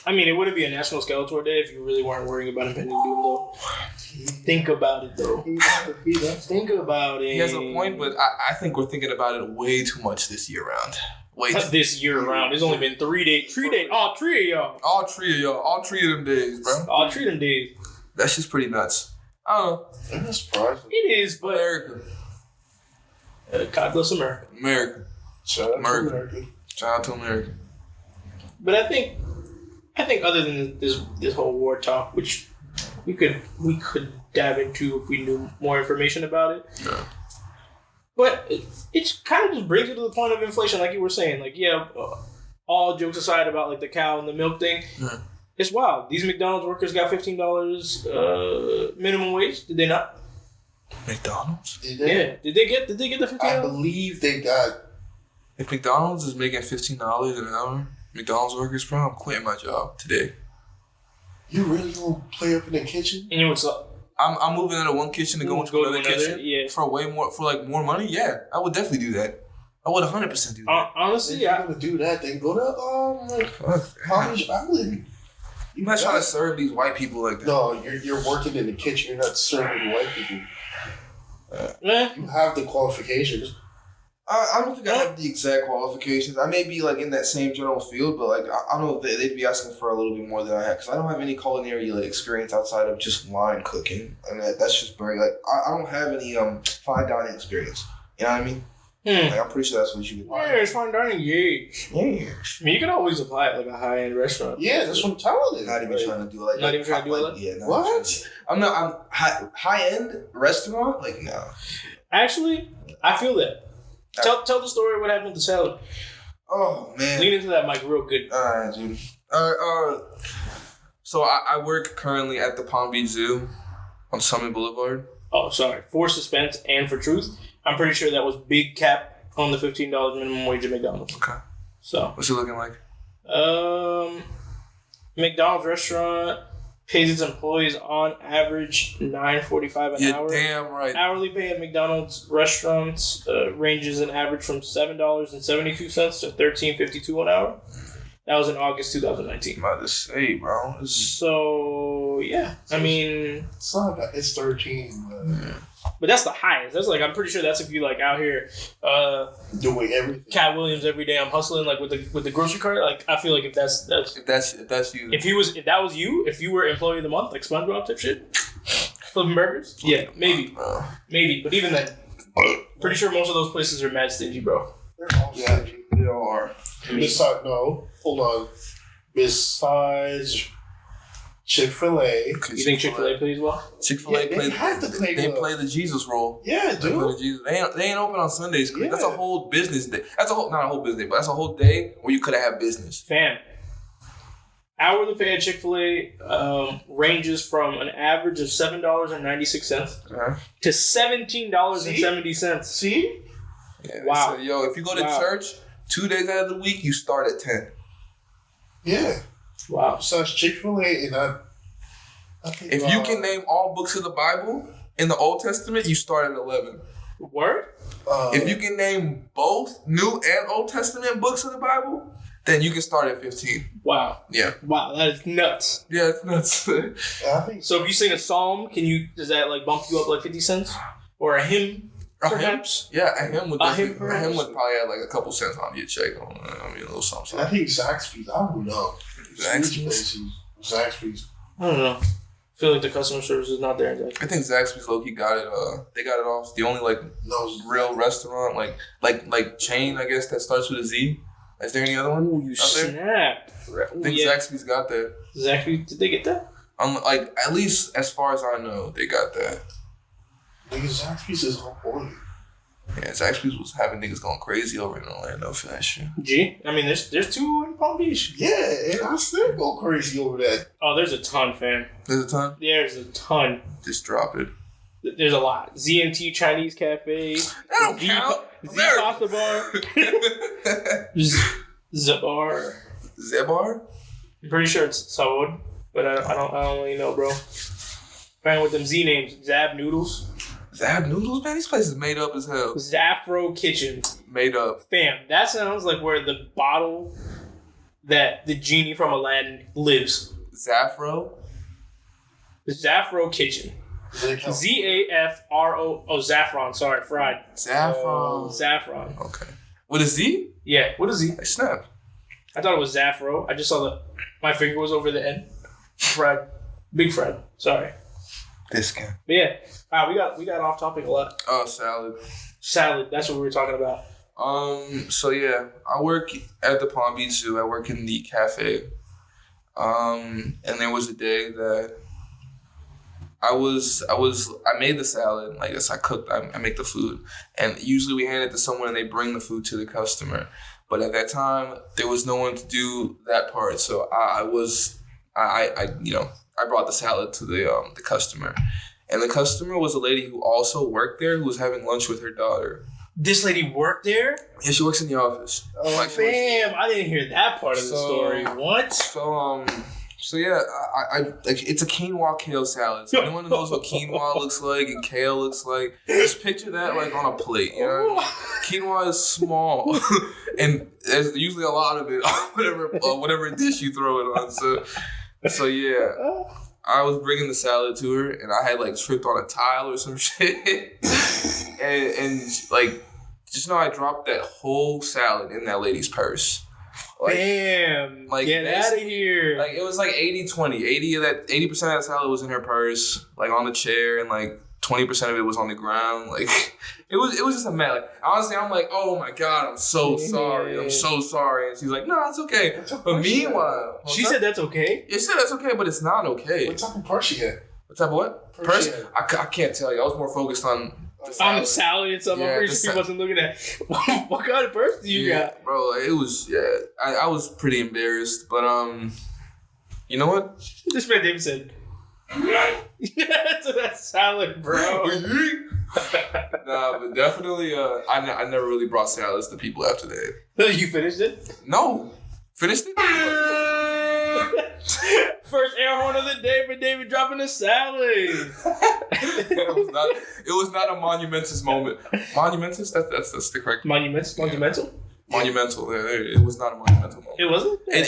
I mean, it wouldn't be a National Skeletor Day if you really weren't worrying about impending doom, though. Think about it, though. Think about it. He has a point, but I think we're thinking about it way too much this year round. This year round. It's only been 3 days. 3 days. All three of y'all. All three of them days, bro. All 3 of them days. That's just pretty nuts. I don't know. I'm not surprised. It is, but... America. God bless America. America. Shout out to America. Shout out to America. But I think other than this whole war talk, which we could dive into if we knew more information about it. Yeah. But it kind of just brings it to the point of inflation, like you were saying. Like, yeah, all jokes aside about like the cow and the milk thing, it's wild. These McDonald's workers got $15 minimum wage. Did they not? McDonald's? Did they? Yeah. Did they get the $15? I believe they got. If McDonald's is making $15 an hour, McDonald's workers, bro, I'm quitting my job today. You really gonna play up in the kitchen? And you know what's up? I'm moving out of one kitchen to go into another kitchen. Yeah. For more money. Yeah, I would definitely do that. I would 100% do that. Honestly, if you're gonna do that, then go to College Island. You're not trying to serve these white people like that. No, you're working in the kitchen. You're not serving white people. Yeah. You have the qualifications. I don't think I have the exact qualifications. I may be like in that same general field, but like I don't know if they'd be asking for a little bit more than I have because I don't have any culinary like experience outside of just line cooking, and that's just very like I don't have any fine dining experience. You know what I mean? Like, I'm pretty sure that's what you would. Yeah, it's fine dining. Yeah. Yeah. I mean, you can always apply it like a high end restaurant. Yeah, that's what I'm telling you. Not even trying to do it like. Not even trying to do it like. Yeah. What? I'm high end restaurant like no. Actually, I feel that. Tell the story of what happened with the salad. Oh man. Lean into that mic real good. Alright, dude. So I work currently at the Palm Beach Zoo on Summit Boulevard. Oh, sorry. For suspense and for truth, I'm pretty sure that was big cap on the $15 minimum wage at McDonald's. Okay. So. What's it looking like? McDonald's restaurant pays its employees on average $9.45 an hour. Damn right. Hourly pay at McDonald's restaurants ranges an average from $7.72 to $13.52 an hour. That was in August 2019. I'm about to say, bro. So So yeah, I mean, It's not. It's 13. but that's the highest. That's like I'm pretty sure that's if you like out here, Doing everything. Cat Williams every day. I'm hustling like with the grocery cart. Like I feel like if that's If that's you. if that was you, if you were employee of the month, like SpongeBob type shit, flipping burgers. Yeah, maybe, But even then, pretty sure most of those places are mad stingy, bro. They're all Yeah, stingy. they all are. Besides, no, hold on. Besides Chick-fil-A. You think Chick-fil-A plays well? Chick-fil-A They have to play They well. play the Jesus role. Yeah, They play the dude. Jesus. They ain't open on Sundays. Yeah. That's a whole business day. That's not a whole business day, but that's a whole day where you could have business. Fam. Hourly pay at Chick-fil-A ranges from an average of $7.96 to $17.70. See? Yeah, Wow. So, yo, if you go to Wow. church 2 days out of the week, you start at 10. Yeah. Wow. Besides Chick-fil-A, and I think If you can name all books of the Bible in the Old Testament, you start at 11. Word? If you can name both New and Old Testament books of the Bible, then you can start at 15. Wow. Yeah. Wow, that is nuts. Yeah, it's nuts. I think So if you sing a psalm, does that like bump you up like 50 cents? Or a hymn, perhaps? Yeah, a hymn would A hymn, definitely- a perhaps? him would probably add like a couple cents on your check. I mean, a little something. I think Zaxby's. I don't know. Zaxby's? Zaxby's. I don't know. I feel like the customer service is not there. I think Zaxby's low-key got it. They got it off. The only like No, real restaurant, like chain, I guess, that starts with a Z. Is there any other one? Ooh, you out there? snap. I think Yeah. Zaxby's got that. Zaxby, did they get that? Like at least as far as I know, they got that. nigga, Zaxby's is on point. Yeah, Zaxby's was having niggas going crazy over in Orlando for that shit. G? I mean, there's two in Palm Beach. Yeah, and I still go crazy over that. Oh, there's a ton, fam. There's a ton. There's a ton. Just drop it. There's a lot. ZMT Chinese Cafe. That don't count. Z Pasta Bar. Zabar. Zebar? I'm pretty sure it's Saud, but I don't really know, bro. Man, with them Z names, Zab Noodles, Zab Noodles, man. These places made up as hell. Zaffro Kitchen. Made up. Fam, that sounds like where the bottle that the genie from Aladdin lives. Zaffro? Zaffro Kitchen. Zafro. Oh, Zaffron. Sorry, fried. Saffron. Zaffron. Okay. With a Z? Yeah. What is he? Hey, snap. I thought it was Zaffro. I just saw my finger was over the end. Fred. Big Fred. Sorry. This guy. But yeah. Wow, we got off topic a lot. Oh, salad. Salad. That's what we were talking about. So yeah, I work at the Palm Beach Zoo. I work in the cafe. And there was a day that I made the salad. Like, I cooked, I make the food. And usually we hand it to someone and they bring the food to the customer. But at that time, there was no one to do that part. So I brought the salad to the customer. And the customer was a lady who also worked there, who was having lunch with her daughter. This lady worked there? Yeah, she works in the office. Oh, damn. I didn't hear that part of the story. What? So yeah, I like, it's a quinoa kale salad. So anyone who knows what quinoa looks like and kale looks like, just picture that like on a plate. You know what I mean? Quinoa is small, and there's usually a lot of it on whatever dish you throw it on. So yeah, I was bringing the salad to her, and I had like tripped on a tile or some shit, and like just know I dropped that whole salad in that lady's purse. Like, damn. like, get out of here. Like, it was like 80-20. 80% of that salad was in her purse, like on the chair, and like 20% of it was on the ground. Like, it was just a mess. Like, honestly, I'm like, oh my God, I'm so sorry. I'm so sorry. And she's like, no, it's okay. But meanwhile, she said that's okay? You said that's okay, but it's not okay. What type of purse she had? What type of what? Purse? I can't tell you. I was more focused on the salad. On the salad and stuff. Yeah, I'm pretty the sure he wasn't looking at what kind of purse do you got? Bro, it was, I was pretty embarrassed, but you know what? This man David said, to that salad, bro. Nah, but definitely, I never really brought salads to people after that. You finished it? No. Finished it? First air horn of the day for David dropping a salad. It was not a monumentous moment. Monumentous? That's the correct. Monumental? Monumental. It was not a monumental moment. It wasn't? An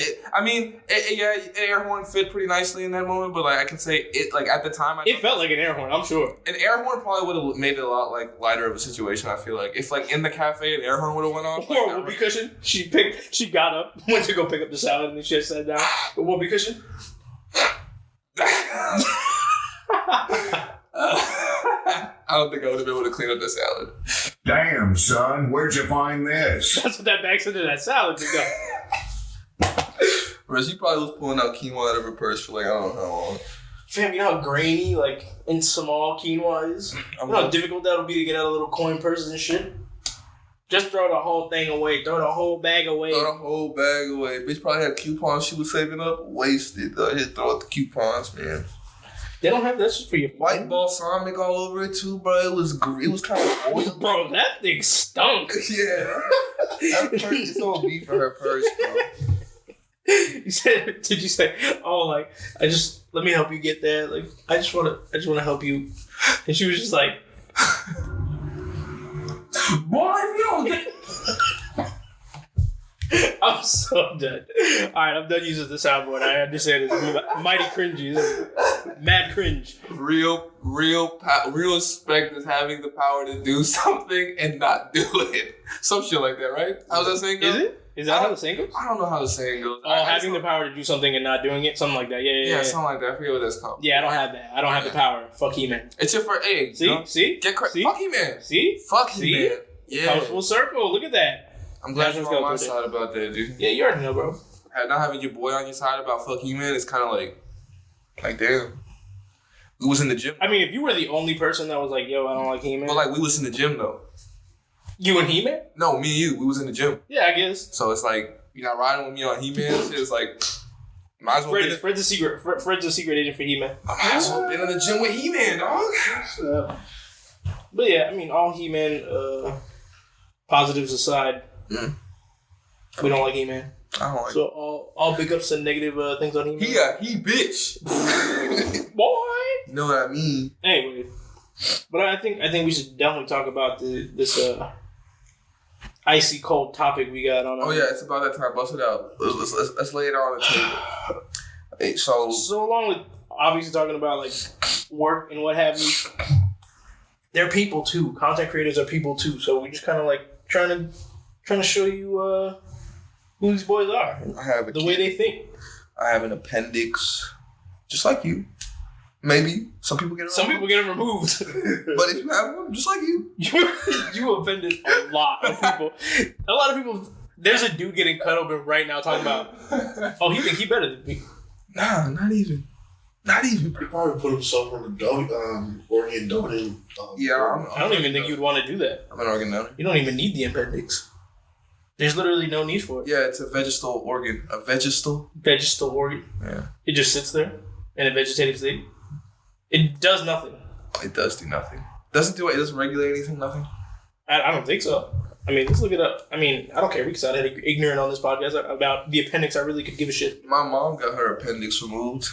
air horn fit pretty nicely in that moment, but like I can say it like at the time It felt like an air horn, I'm sure. an air horn probably would have made it a lot like lighter of a situation. I feel like if like in the cafe an air horn would have went off. Or a whoopee cushion. She got up, went to go pick up the salad, and then she just sat down. A whoopee cushion. I don't think I would have been able to clean up the salad. Damn, son, where'd you find this? That's what that bag's into that salad. Whereas she probably was pulling out quinoa out of her purse for like I don't know how long. Fam, you know how grainy, like, and small quinoa is? You know how difficult that'll be to get out of little coin purses and shit? Just throw the whole thing away. Throw the whole bag away. Throw the whole bag away. Bitch probably had coupons she was saving up. Wasted. Just throw out the coupons, man. They don't have that shit for your White balsamic all over it too, bro. It was kind of oil. Bro, that thing stunk. Yeah. That purse, it's gonna be for her purse, bro. Did you say, oh, like, let me help you get that. Like, I just want to help you. And she was just like, boy, if you don't get... I'm so done. All right, I'm done using the soundboard. I understand it's mighty cringy. This is mad cringe. Real respect is having the power to do something and not do it. Some shit like that, right? How's that saying go? Is it? Is that how the saying goes? I don't know how the saying goes. Oh, having the power to do something and not doing it? Something like that. Yeah. Something like that. I forget what that's called. Yeah, I don't have that. I don't have the power. Fuck He-Man. It's your first egg. See? See? Get credit. See? Fuck He-Man. See? Fuck See? He-Man. Yeah. Comes full circle. Look at that. I'm glad National you're on my Skeletor. side about that, dude. Yeah, you already know, bro. Not having your boy on your side about fuck He-Man is kind of like damn. We was in the gym. I mean, if you were the only person that was like, yo, I don't like He-Man. But like we was in the gym though. You and He-Man? No, me and you. We was in the gym. Yeah, I guess. So it's like you're not riding with me on He-Man. It's like might as well. Fred's a secret. Fred's a secret agent for He-Man. I might as well been in the gym with He-Man, dog. But yeah, I mean, all He-Man positives aside, we don't like He-Man. I don't like. So all big ups and negative things on He-Man. He bitch. Boy. Know what I mean? Anyway, but I think we should definitely talk about this icy cold topic we got on. Oh yeah, it's about that time. Bust it out. Let's lay it on the table. Hey, so along with obviously talking about like work and what have you, they're people too. Content creators are people too. So we just kind of like trying to show you who these boys are. I have the way they think. I have an appendix, just like you. Maybe some people get it. Some people get it removed. But if you have one, just like you, you offended a lot of people. A lot of people. There's a dude getting cut open right now talking about. Oh, he think he better than me. Nah, not even. He probably put himself on the organ donating. I don't even think you'd want to do that. I'm an organ donor. You don't even need the appendix. There's literally no need for it. Yeah, it's a vegetal organ. A vegetal? Vegetal organ. Yeah. It just sits there in a vegetative state. It does nothing. It does do nothing. Doesn't regulate anything, nothing? I don't think so. I mean, let's look it up. I mean, I don't care. We can sound ignorant on this podcast about the appendix. I really could give a shit. My mom got her appendix removed.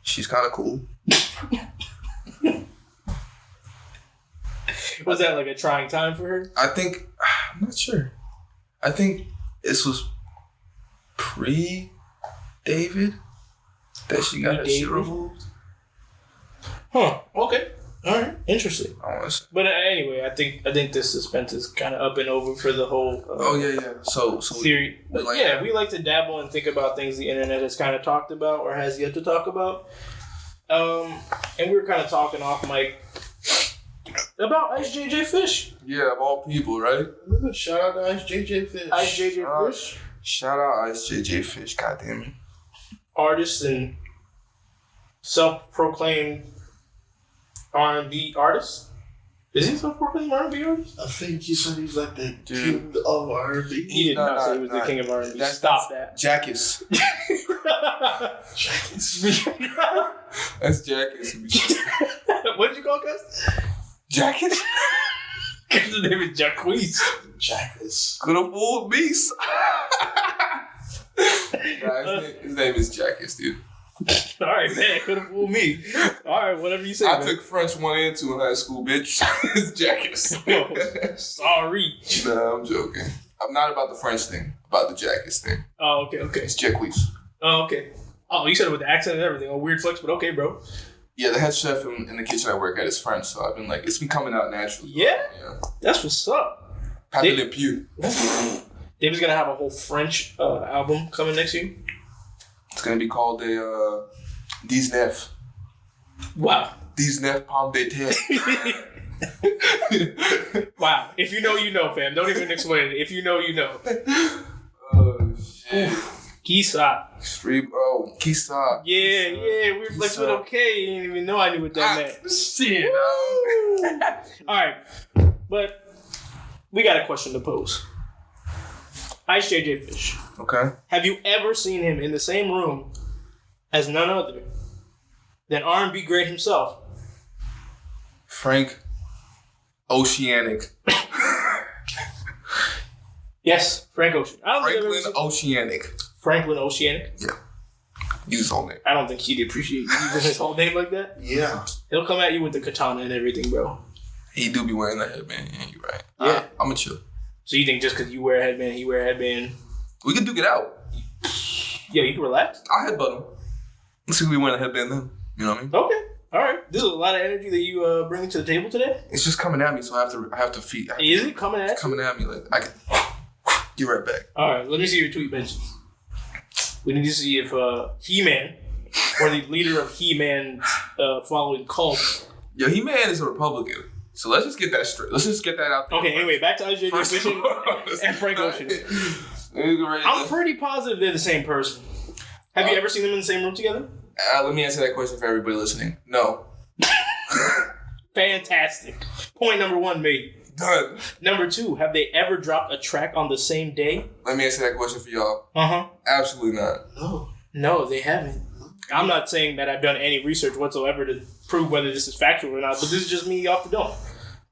She's kind of cool. Was that like a trying time for her? I'm not sure. I think this was pre-David that she got her shit removed. Huh. Okay. All right. Interesting. I want to say. But anyway, I think this suspense is kind of up and over for the whole. Yeah. So theory. We like to dabble and think about things the internet has kind of talked about or has yet to talk about. And we were kind of talking off mic about Ice JJ Fish. Yeah, of all people, right? Shout out to Ice JJ Fish. Ice JJ Fish. Shout out Ice JJ Fish. Goddamn it. Artist and self-proclaimed R&B artist. Is he self-proclaimed R&B artist? I think he said he's like the king of R&B. He did not say he was the king of R&B. Stop that. Jackass. That's Jackass. What did you call Gus? Jackass? His name is Jacquees. Jackass. Could have fooled me. His name is Jackass, dude. All right, man. Could have fooled me. All right, whatever you say. I took French 1 and 2 in high school, bitch. It's Jackass. Sorry. Nah, I'm joking. I'm not about the French thing. About the jackets thing. Oh, okay. It's Jacques. Oh, okay. Oh, you said it with the accent and everything. Oh, weird flex, but okay, bro. Yeah, the head chef in the kitchen I work at is French, so I've been like, it's been coming out naturally. Yeah? Yeah. That's what's up. Papi Le Pew. David's gonna have a whole French album coming next year. It's gonna be called a 19. Wow. 19 pommes de terre. Wow. If you know, you know, fam. Don't even explain it. If you know, you know. Oh shit. Kisa. Extreme. Oh, Kisa. Yeah. Weird flex, but okay. You didn't even know I knew what that meant. Shit. All right. But we got a question to pose. Ice JJ Fish. Okay. Have you ever seen him in the same room as none other than R&B great himself? Frank Oceanic. Yes, Frank Ocean. Franklin Oceanic. Franklin Oceanic. Yeah. Use his whole name. I don't think he'd appreciate using his whole name like that. Yeah. He'll come at you with the katana and everything, bro. He do be wearing that headband. Yeah, you right. Yeah. I'm a chill. So you think just because you wear a headband, he wear a headband? We can duke it out. Yeah, you can relax. I'll headbutt him. Let's see if we wear a headband then. You know what I mean? Okay. All right. This is a lot of energy that you bring to the table today. It's just coming at me, so I have to feed. Is it coming at you? It's coming at me like I can. Get right back. All right. Let me see your tweet mentions. We need to see if He-Man or the leader of He-Man following cult. Yo, He-Man is a Republican. So let's just get that straight. Let's just get that out there. Okay, anyway, back to IJJ Fishing and Frank Ocean. I'm pretty positive they're the same person. Have you ever seen them in the same room together? Let me answer that question for everybody listening. No. Fantastic. Point number 1 made. Done. Number 2, have they ever dropped a track on the same day? Let me answer that question for y'all. Uh-huh. Absolutely not. No, they haven't. I'm not saying that I've done any research whatsoever to prove whether this is factual or not, but this is just me off the dome.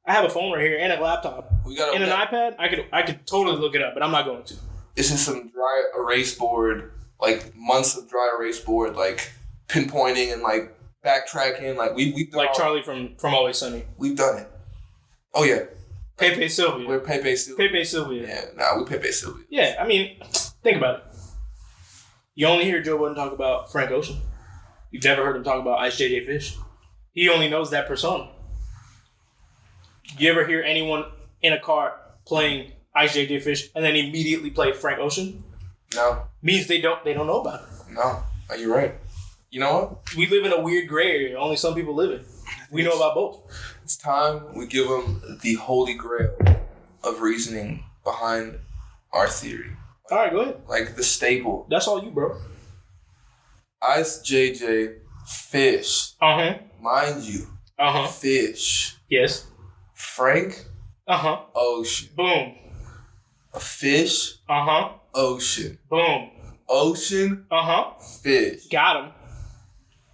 I have a phone right here and a laptop. And an iPad. I could totally look it up, but I'm not going to. It's in some dry erase board, like months of dry erase board, like pinpointing and like backtracking. Like we've done like Charlie from Always Sunny. We've done it. Oh yeah. Pepe Sylvia. We're Pepe Sylvia. Pepe Sylvia. Yeah, nah, we Pepe Sylvia. Yeah, I mean, think about it. You only hear Joe Budden talk about Frank Ocean. You've never heard him talk about Ice JJ Fish. He only knows that persona. You ever hear anyone in a car playing Ice JJ Fish and then immediately play Frank Ocean? No. Means they don't know about it. No. You're right. You know what? We live in a weird gray area. Only some people live in. We know about both. It's time we give them the holy grail of reasoning behind our theory. All right, go ahead. Like the staple. That's all you, bro. Ice JJ Fish. Uh-huh. Mind you. Uh-huh. Fish. Yes. Frank. Uh-huh. Ocean. Boom. A fish. Uh-huh. Ocean. Boom. Ocean. Uh-huh. Fish. Got him.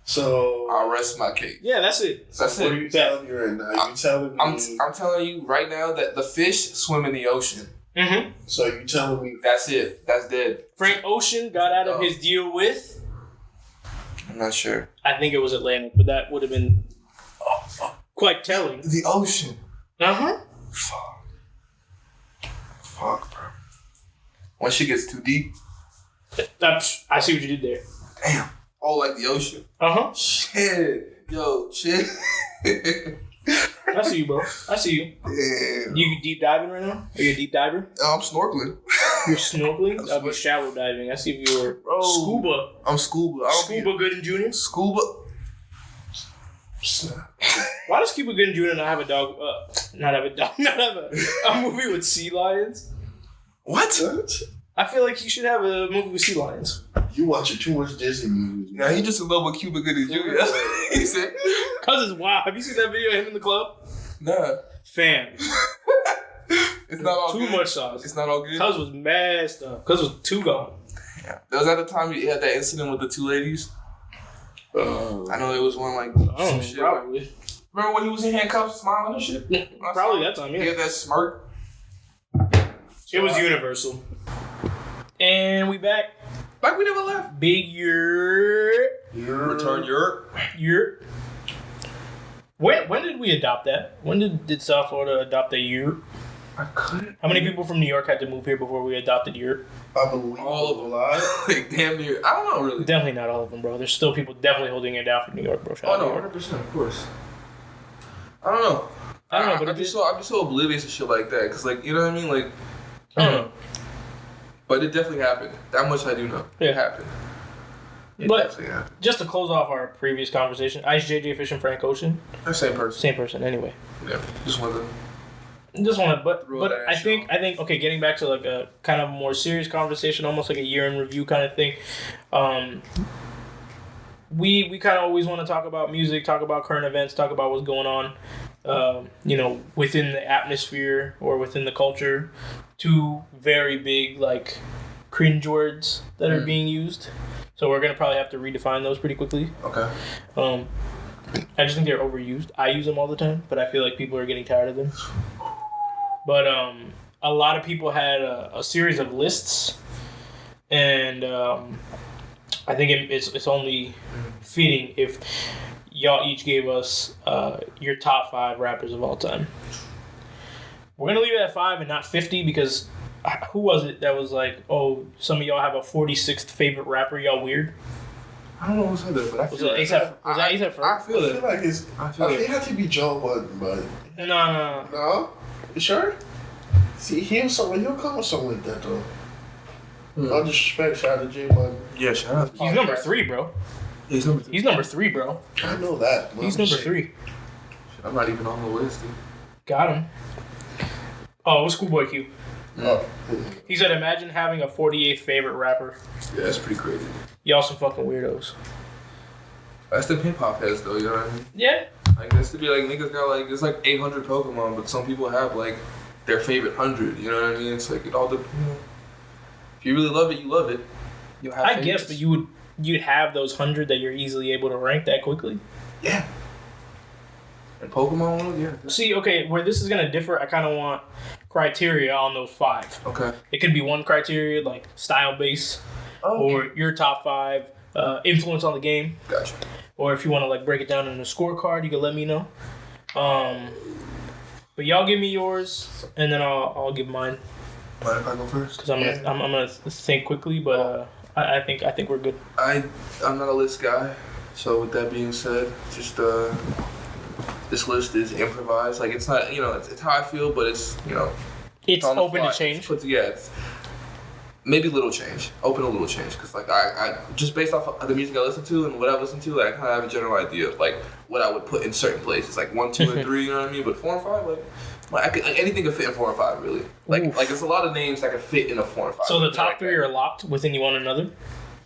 So I'll rest my case. Yeah, that's it. That's what it. are you telling me right now? You telling me? I'm telling you right now that the fish swim in the ocean. Mm-hmm. So you telling me? That's it. That's dead. Frank Ocean got out of his deal with? I'm not sure. I think it was Atlantic, but that would have been quite telling. The ocean. Uh-huh. Fuck, bro. When she gets too deep. I see what you did there. Damn. Oh, like the ocean. Uh-huh. Shit. Yo, shit. I see you, bro. I see you. Damn. You deep diving right now? Are you a deep diver? I'm snorkeling. You're snorkeling? That'd be shallow diving. I see if you were scuba. I'm scuba. Scuba Gooden Jr.? Scuba. Why does Cuba Gooding Jr. not have a dog? Not have a movie with sea lions? What? I feel like he should have a movie with sea lions. You watching too much Disney movies. Nah, he just in love with Cuba Gooding Jr. That's what he said. Cuz it's wild. Have you seen that video of him in the club? Nah. Fam. It's not all too good. Much sauce. It's not all good. Cuz was messed up. Cuz was too gone. Yeah. That was at the time you had that incident with the two ladies. I know there was one like some shit. Probably. Like, remember when he was in handcuffs, smiling and shit? Probably that time. Yeah. He had that smirk. It was universal. And we back. Like we never left. Big year. Return Europe. Year. When did we adopt that? When did South Florida adopt a year? I couldn't. How many people from New York had to move here before we adopted Europe? I believe All of them. lot. Like, damn near. I don't know, really. Definitely not all of them, bro. There's still people definitely holding it down for New York, bro. Shout out Oh, New no, York. 100%, of course. I don't know. I don't know, but I'd be so oblivious to shit like that. Because, like, you know what I mean? Like, I don't know. But it definitely happened. That much I do know. Yeah. It happened. It But definitely happened. just to close off our previous conversation, Ice JJ Fish and Frank Ocean, They're the same person. same person anyway. Yeah. Just wanted to. Just want to, but Roll that I ass think okay, getting back to like a kind of more serious conversation, almost like a year in review kind of thing. We kind of always want to talk about music, talk about current events, talk about what's going on, within the atmosphere or within the culture. Two very big like cringe words that are being used. So we're gonna probably have to redefine those pretty quickly. Okay. I just think they're overused. I use them all the time, but I feel like people are getting tired of them. But a lot of people had a series of lists, and I think it's only fitting if y'all each gave us your top 5 rappers of all time. We're gonna leave it at 5 and not 50 because who was it that was like, oh, some of y'all have a 46th favorite rapper? Y'all weird. I don't know who said that, but I Was feel it ASAP? Was that ASAP Ferg? I feel I it. feel like it's. I I feel think it. it had to be Joe Budden, but No. no. You sure? See, he'll come with something like that though. No disrespect, shout out to J Budden. Yeah, shout out. He's number 3, bro. He's number 3. He's number 3, bro. I know that. He's number 3. I'm not even on the list, dude. Got him. Oh, what's Schoolboy Q? Oh. He said, imagine having a 48th favorite rapper. Yeah, that's pretty crazy. Y'all some fucking weirdos. That's the hip hop heads, though. You know what I mean? Yeah. Like, that's to be like niggas got like it's like 800 Pokemon, but some people have like their favorite 100. You know what I mean? It's like it all depends. If you really love it, you love it. You'll have I favorites. guess, but you'd have those 100 that you're easily able to rank that quickly. Yeah. And Pokemon world, yeah. See, okay, where this is gonna differ, I kind of want criteria on those 5. Okay. It could be one criteria like style base, Oh. or your top 5 influence on the game, Gotcha. or if you want to like break it down in a scorecard, you can let me know. But y'all give me yours, and then I'll give mine Mind if I go first? because I'm gonna think quickly, but I think we're good. I'm not a list guy, so with that being said, just this list is improvised. Like it's not, it's how I feel, but it's It's on the open fly. to change. It's maybe little change, open a little change, because like I just based off of the music I listen to and what I listen to, like, I kind of have a general idea of like what I would put in certain places, like 1, 2, and 3. You know what I mean? But 4 and 5, like anything could fit in 4 and 5, really. Like Oof. there's a lot of names that could fit in a 4 and 5. So the Like top that. 3 are locked within one another.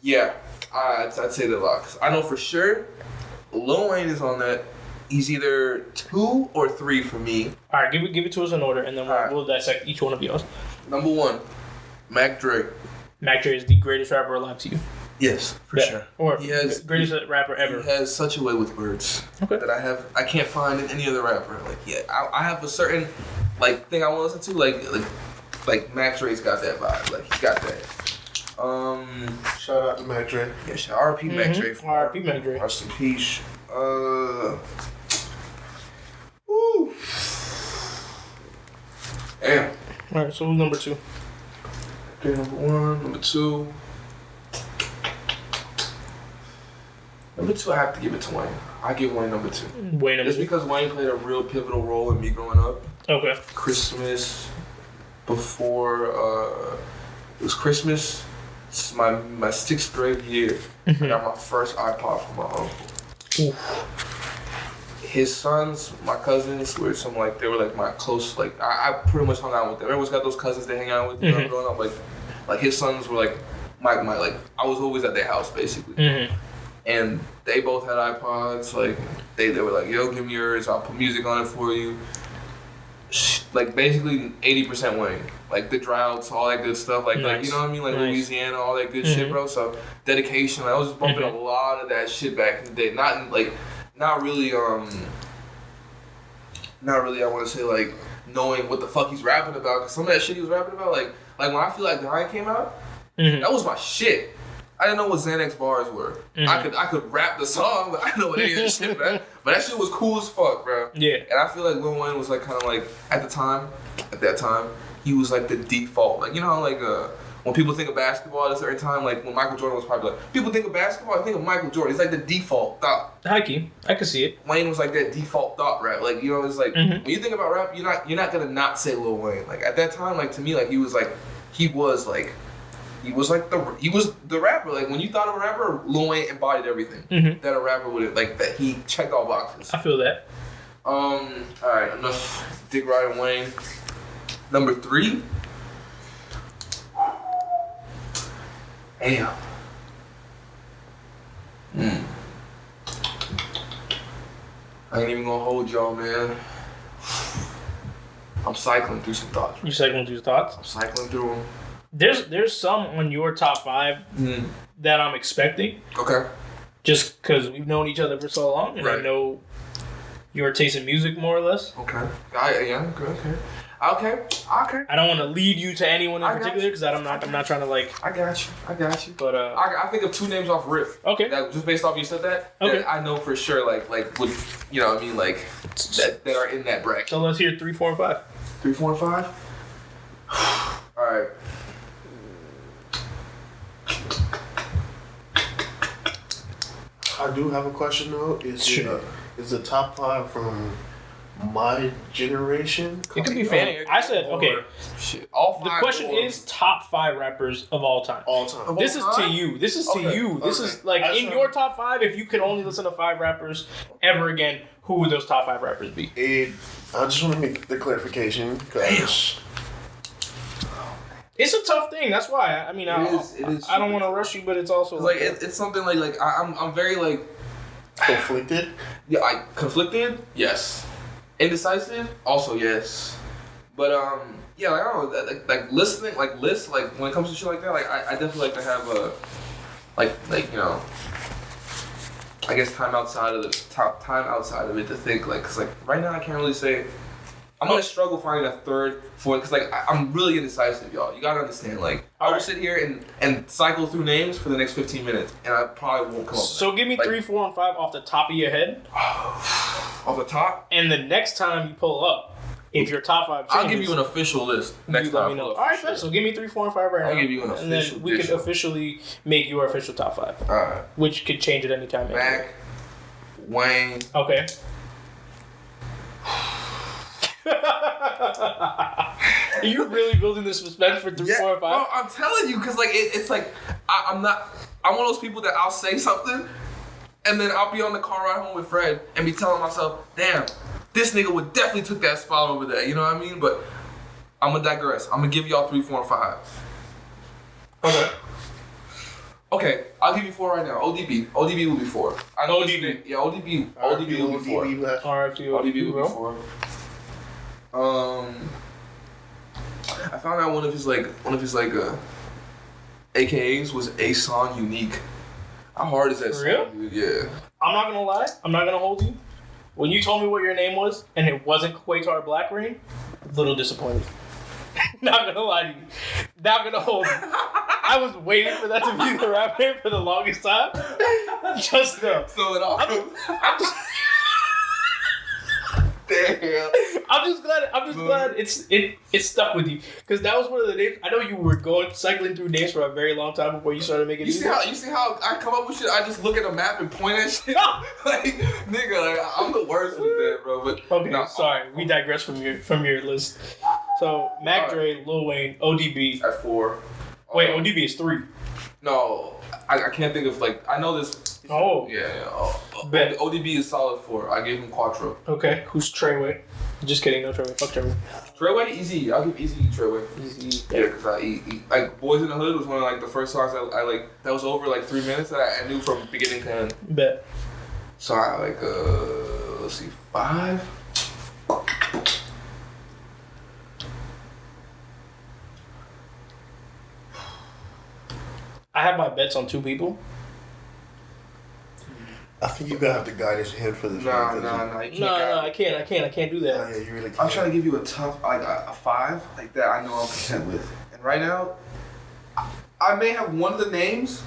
Yeah, I'd say they're locked. 'Cause I know for sure Lil Wayne is on that. He's either 2 or 3 for me. All right, give it to us in order, and then All right. we'll dissect each one of yours. Number 1, Mac Dre. Mac Dre is the greatest rapper alive to you. Yes, for Yeah. sure. Or He has- greatest rapper ever. He has such a way with words Okay. that I can't find in any other rapper. Like, yeah, I have a certain like thing I want to listen to. Like Mac Dre's got that vibe. Like, he's got that. Shout out to Mac Dre. Yeah, R.P. Mac Dre. R.I.P. Mac Dre. Rest in peace. Woo. Damn. All right, so who's number 2? Okay, number 1, number 2. Number 2, I have to give it to Wayne. I give Wayne number 2. Wayne number Just 2. because Wayne played a real pivotal role in me growing up. Okay. Christmas before it was Christmas. This is my 6th grade year. I got my first iPod from my uncle. His sons, my cousins, were they were like my close, like I pretty much hung out with them. Everyone's got those cousins they hang out with. You know, growing up, like his sons were like my like I was always at their house basically. And they both had iPods. Like they were like, yo, give me yours. I'll put music on it for you. Like basically 80% Wayne. Like the droughts, all that good stuff. Like you know what I mean? Like Nice. Louisiana, all that good shit, bro. So dedication. I was just bumping a lot of that shit back in the day. Not really. I want to say like knowing what the fuck he's rapping about. Cause some of that shit he was rapping about, like when I Feel Like Dying came out, that was my shit. I didn't know what Xanax bars were. I could rap the song, but I didn't know what any of that shit, man. But that shit was cool as fuck, bro. Yeah. And I feel like Lil Wayne was like kind of like at the time at that time, he was like the default. Like, you know how like when people think of basketball at a certain time, like when Michael Jordan was popular, people think of basketball, I think of Michael Jordan. It's like the default thought. Hikey, I can see it. Wayne was like that default thought rap. Like, you know, it's like when you think about rap, you're not gonna not say Lil Wayne. Like at that time, like to me, like he was the rapper. Like when you thought of a rapper, Lil Wayne embodied everything that a rapper would like. That he checked all boxes. I feel that. All right, enough Dick Ride and Wayne. Number 3. Damn. I ain't even gonna hold y'all, man. I'm cycling through some thoughts. You cycling through thoughts? I'm cycling through them. There's some on your top 5 that I'm expecting. Okay. Just because we've known each other for so long, and I know your taste in music more or less. Okay. Okay. I don't want to lead you to anyone in particular because I'm not trying to like. I got you. But I think of 2 names off rip. Okay. That just based off you said that. Okay. That I know for sure would, you know what I mean, like that are in that bracket. So let's hear 3, 4, and 5. 3, 4, and 5. All right. I do have a question though. Is the top 5 from my generation? It could be fan. I said okay. Shit, all 5. The question is top 5 rappers of all time. All time. This is to you. This is to you. This is like in your top 5. If you could only listen to 5 rappers ever again, who would those top 5 rappers be? I just want to make the clarification because it's a tough thing. That's why. I mean, I don't want to rush you, but it's also like it's something like I'm very like conflicted. Yeah, conflicted. Yes. Indecisive. Also yes. But yeah, like, I don't know, like listening, like lists, like when it comes to shit like that, like I definitely like to have a like you know, I guess time outside of it to think, like, cause like right now I can't really say. I'm gonna struggle finding a third, fourth, cause like I'm really indecisive, y'all. You gotta understand, like I will sit here and cycle through names for the next 15 minutes, and I probably won't come up. So give me 3, 4, and 5 off the top of your head. Off the top. And the next time you pull up, if your top 5 changes, I'll give you an official list next time. Let me know. All right, so give me 3, 4, and 5 right now. I'll give you an official. And then we can officially make your official top 5. All right. Which could change at any time. Mac, Wayne. Okay. Are you really building this suspense for 3, 4, and 5? Bro, I'm telling you, cause like it's like I'm one of those people that I'll say something, and then I'll be on the car ride home with Fred and be telling myself, "Damn, this nigga would definitely took that spot over there." You know what I mean? But I'm gonna digress. I'm gonna give y'all 3, 4, and 5. Okay, I'll give you 4 right now. ODB will be 4. I know ODB. Yeah, ODB will be 4. ODB will be 4. I found out one of his AKAs was A Song Unique. How hard is that song, real? dude? Yeah. I'm not gonna lie. I'm not gonna hold you. When you told me what your name was and it wasn't Quatar Black Rain, a little disappointed. Not gonna lie to you. Not gonna hold you. I was waiting for that to be the rap name for the longest time. Just know. So it all. I'm just. Damn. I'm just glad it stuck with you, because that was one of the names. I know you were cycling through names for a very long time before you started making. You see how I come up with shit? I just look at a map and point at shit. Like nigga, like, I'm the worst with that, bro. But okay, no, sorry, we digress from your list. So Mac Dre, Lil Wayne, ODB at 4. Wait, ODB is 3. No, I can't think of like I know this. Oh yeah. Bet. ODB is solid 4. I gave him Quattro. Okay, who's Treyway? Just kidding, no Treyway. Fuck Treyway. Treyway, Easy. I'll give Easy Treyway. Easy. Yeah, because I eat like Boys in the Hood was one of like the first songs I like that was over like 3 minutes that I knew from beginning to end. Bet. So I like let's see, 5. I have my bets on 2 people. I think you gotta have to guide his hand for this. No, I can't do that. Yeah, you really can't. I'm trying to give you a tough, like a 5, like that I know I'm content with. And right now, I may have one of the names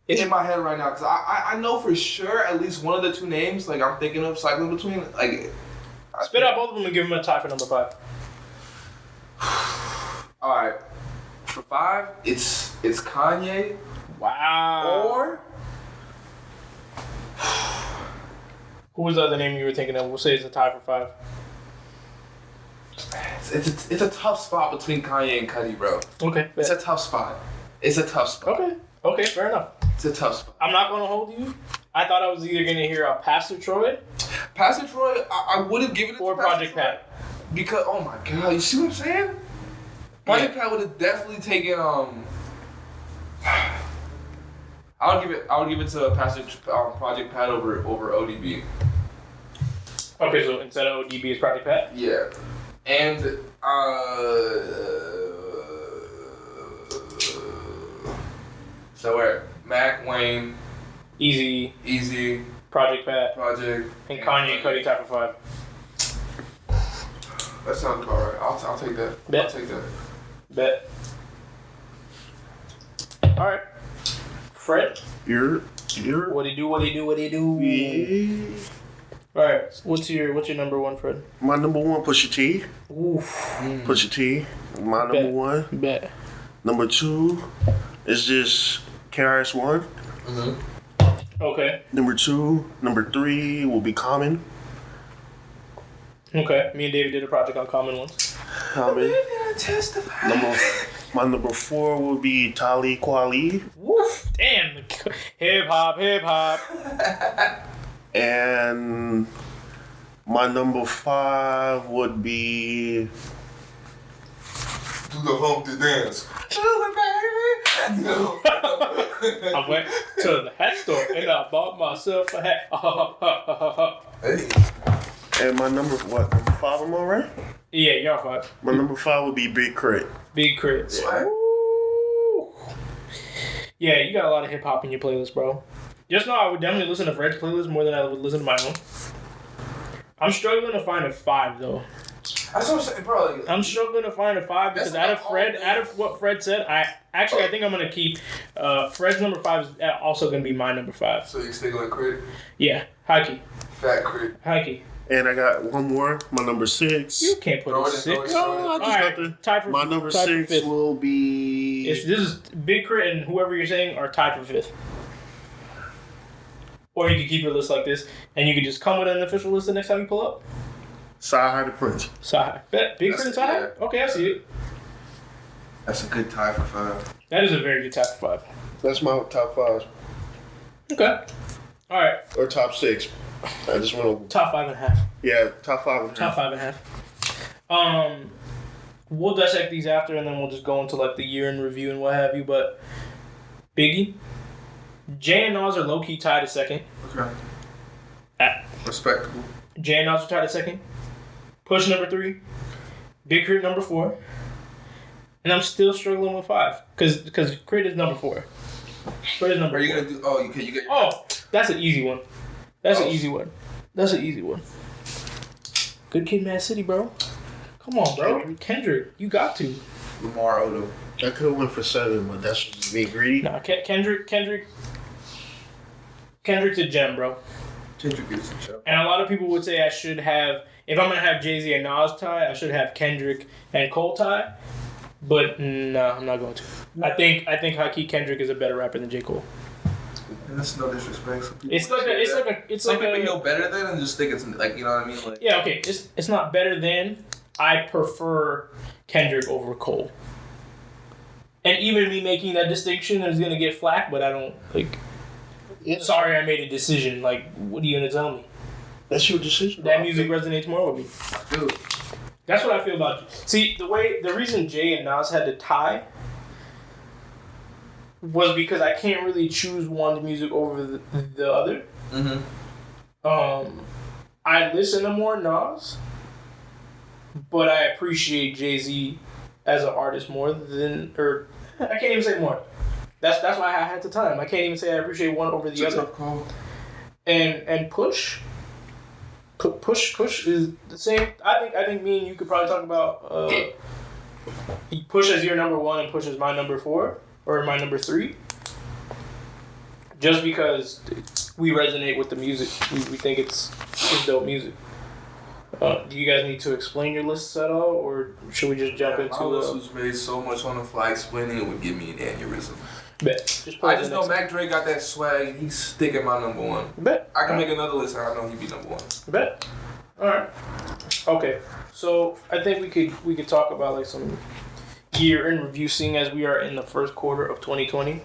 in my head right now, because I know for sure at least one of the 2 names, like I'm thinking of cycling between, like. Spit out both of them and give them a tie for number 5. All right. For 5, it's Kanye Wow. or Who was the other name you were thinking of? We'll say it's a tie for 5. it's a tough spot between Kanye and Cudi, bro. Okay. It's a tough spot. Okay, fair enough. It's a tough spot. I'm not gonna hold you. I thought I was either gonna hear a Pastor Troy Pastor Troy, I would have given it or to Pastor Project Troy. Pat. Because, oh my god, you see what I'm saying? Project Pat would have definitely taken I would give it to Project Pat over ODB. Okay, so instead of ODB, it's Project Pat. Yeah, and so where Mac, Wayne, Easy, Project Pat, Project, and Kanye, Cudi tie for 5. That sounds about right. I'll take that. Bet. I'll take that. Bet. All right, Fred. You're. What he do? Yeah. All right, what's your number 1, Fred? My number 1, Pusha T. Oof. Pusha T. My number Bet. 1. Bet. Number 2 is just KRS-One. Okay. Number 2. Number 3 will be Common. Okay. Me and David did a project on Common once. Common. Testify. My number 4 will be Talib Kweli. Woof. Damn. Hip hop. And my number 5 would be. Do the Humpty dance. Do it, baby. I went to the hat store and I bought myself a hat. Hey. And my number 5 am I right? Yeah, you're 5. My number 5 would be Big Crit. Big crits. What? Ooh. Yeah, you got a lot of hip hop in your playlist, bro. Just know I would definitely listen to Fred's playlist more than I would listen to my own. I'm struggling to find a 5 though. That's what I'm saying, bro. I'm struggling to find a 5 because out of what Fred said, I think I'm gonna keep Fred's number 5 is also gonna be my number 5. So you stick on crit? Yeah, high key. Fat crit. High key. And I got one more. My number 6. You can't put Throw a it in, 6. throw it in. I just Alright, got the. tie for My number tie for 6 fifth. will be. This is Big Crit and whoever you're saying are tied for 5th. Or you could keep your list like this, and you could just come with an official list the next time you pull up. Sci-Hi the Prince. Sci-Hi. Bet. Big Crit and Sci-Hi? Yeah. Okay, I see it. That's a good tie for 5. That is a very good top 5. That's my top 5 Okay. All right. or top 6. I just went over. Top 5.5. Yeah, top 5 and Top 5.5. We'll dissect these after, and then we'll just go into like the year in review and what have you. But Biggie, Jay and Nas are low key tied at 2nd. Okay. Respectable. Jay and Nas are tied at 2nd. Push number 3. Big Crit number 4. And I'm still struggling with 5 because Crit is number 4. Crit is number Are you 4. gonna do? Oh, you get. Oh, that's an easy one. That's an easy one. Good Kid, Mad City, bro. Come on, bro. Kendrick, you got to. Lamar Odom. I could have went for 7, but that's just being greedy. Nah, Kendrick's a gem, bro. Kendrick is a show. And a lot of people would say I should have, if I'm gonna have Jay-Z and Nas tie, I should have Kendrick and Cole tie. But no, I'm not going to. I think Hakeem Kendrick is a better rapper than J. Cole. And that's no disrespect. Some people It's like some people a know better than and just think it's like, you know what I mean? Like, yeah, okay. It's not better than. I prefer Kendrick over Cole. And even me making that distinction is gonna get flack, but I don't like. Yeah. Sorry, I made a decision. Like, what are you gonna tell me? That's your decision. That music resonates more with me. dude. That's what I feel about you. See, the reason Jay and Nas had to tie was because I can't really choose one's music over the other. Mm-hmm. I listen to more Nas, but I appreciate Jay-Z as an artist more than, or I can't even say more. That's why I had to tie him. I can't even say I appreciate one over the other. And Push is the same. I think me and you could probably talk about Push as your number 1 and Push as my number 4 or my number 3. Just because we resonate with the music, we think it's dope music. Do you guys need to explain your lists at all, or should we just jump into? My list was made so much on the fly. Explaining it would give me an aneurysm. Bet. I just know Mac Dre got that swag. He's sticking my number one. Bet. I can make another list, and I know he'd be number one. Bet. All right. Okay. So I think we could talk about like some year in review, seeing as we are in the first quarter of 2020.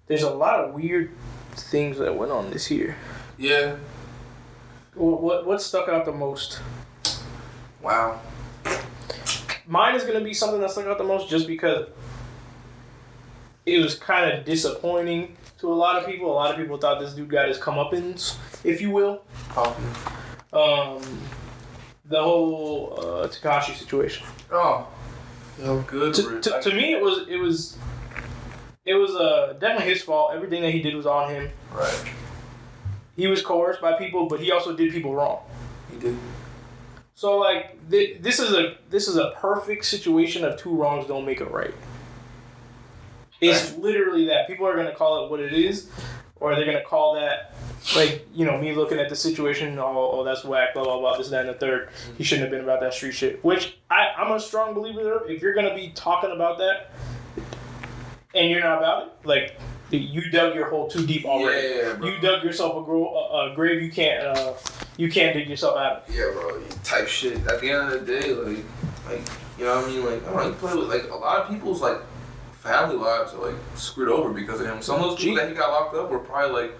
There's a lot of weird things that went on this year. Yeah. What stuck out the most? Wow. Mine is gonna be something that stuck out the most just because it was kind of disappointing to a lot of people. A lot of people thought this dude got his comeuppance, if you will. The whole Tekashi situation. Oh, good. To me, it was definitely his fault. Everything that he did was on him. Right. He was coerced by people, but he also did people wrong. He did. So like this is a perfect situation of two wrongs don't make a right. It's literally that. People are gonna call it what it is, or they're gonna call that like, you know, me looking at the situation, oh that's whack, blah blah blah, this, that, and the third. He shouldn't have been about that street shit. Which I'm a strong believer of. If you're gonna be talking about that and you're not about it, like you dug your hole too deep already. Yeah, bro. You dug yourself a grave you can't dig yourself out of. Yeah, bro. Type shit. At the end of the day, like you know what I mean? Like I don't play with like a lot of people's like family lives are like screwed over because of him. Some of those people that he got locked up were probably like,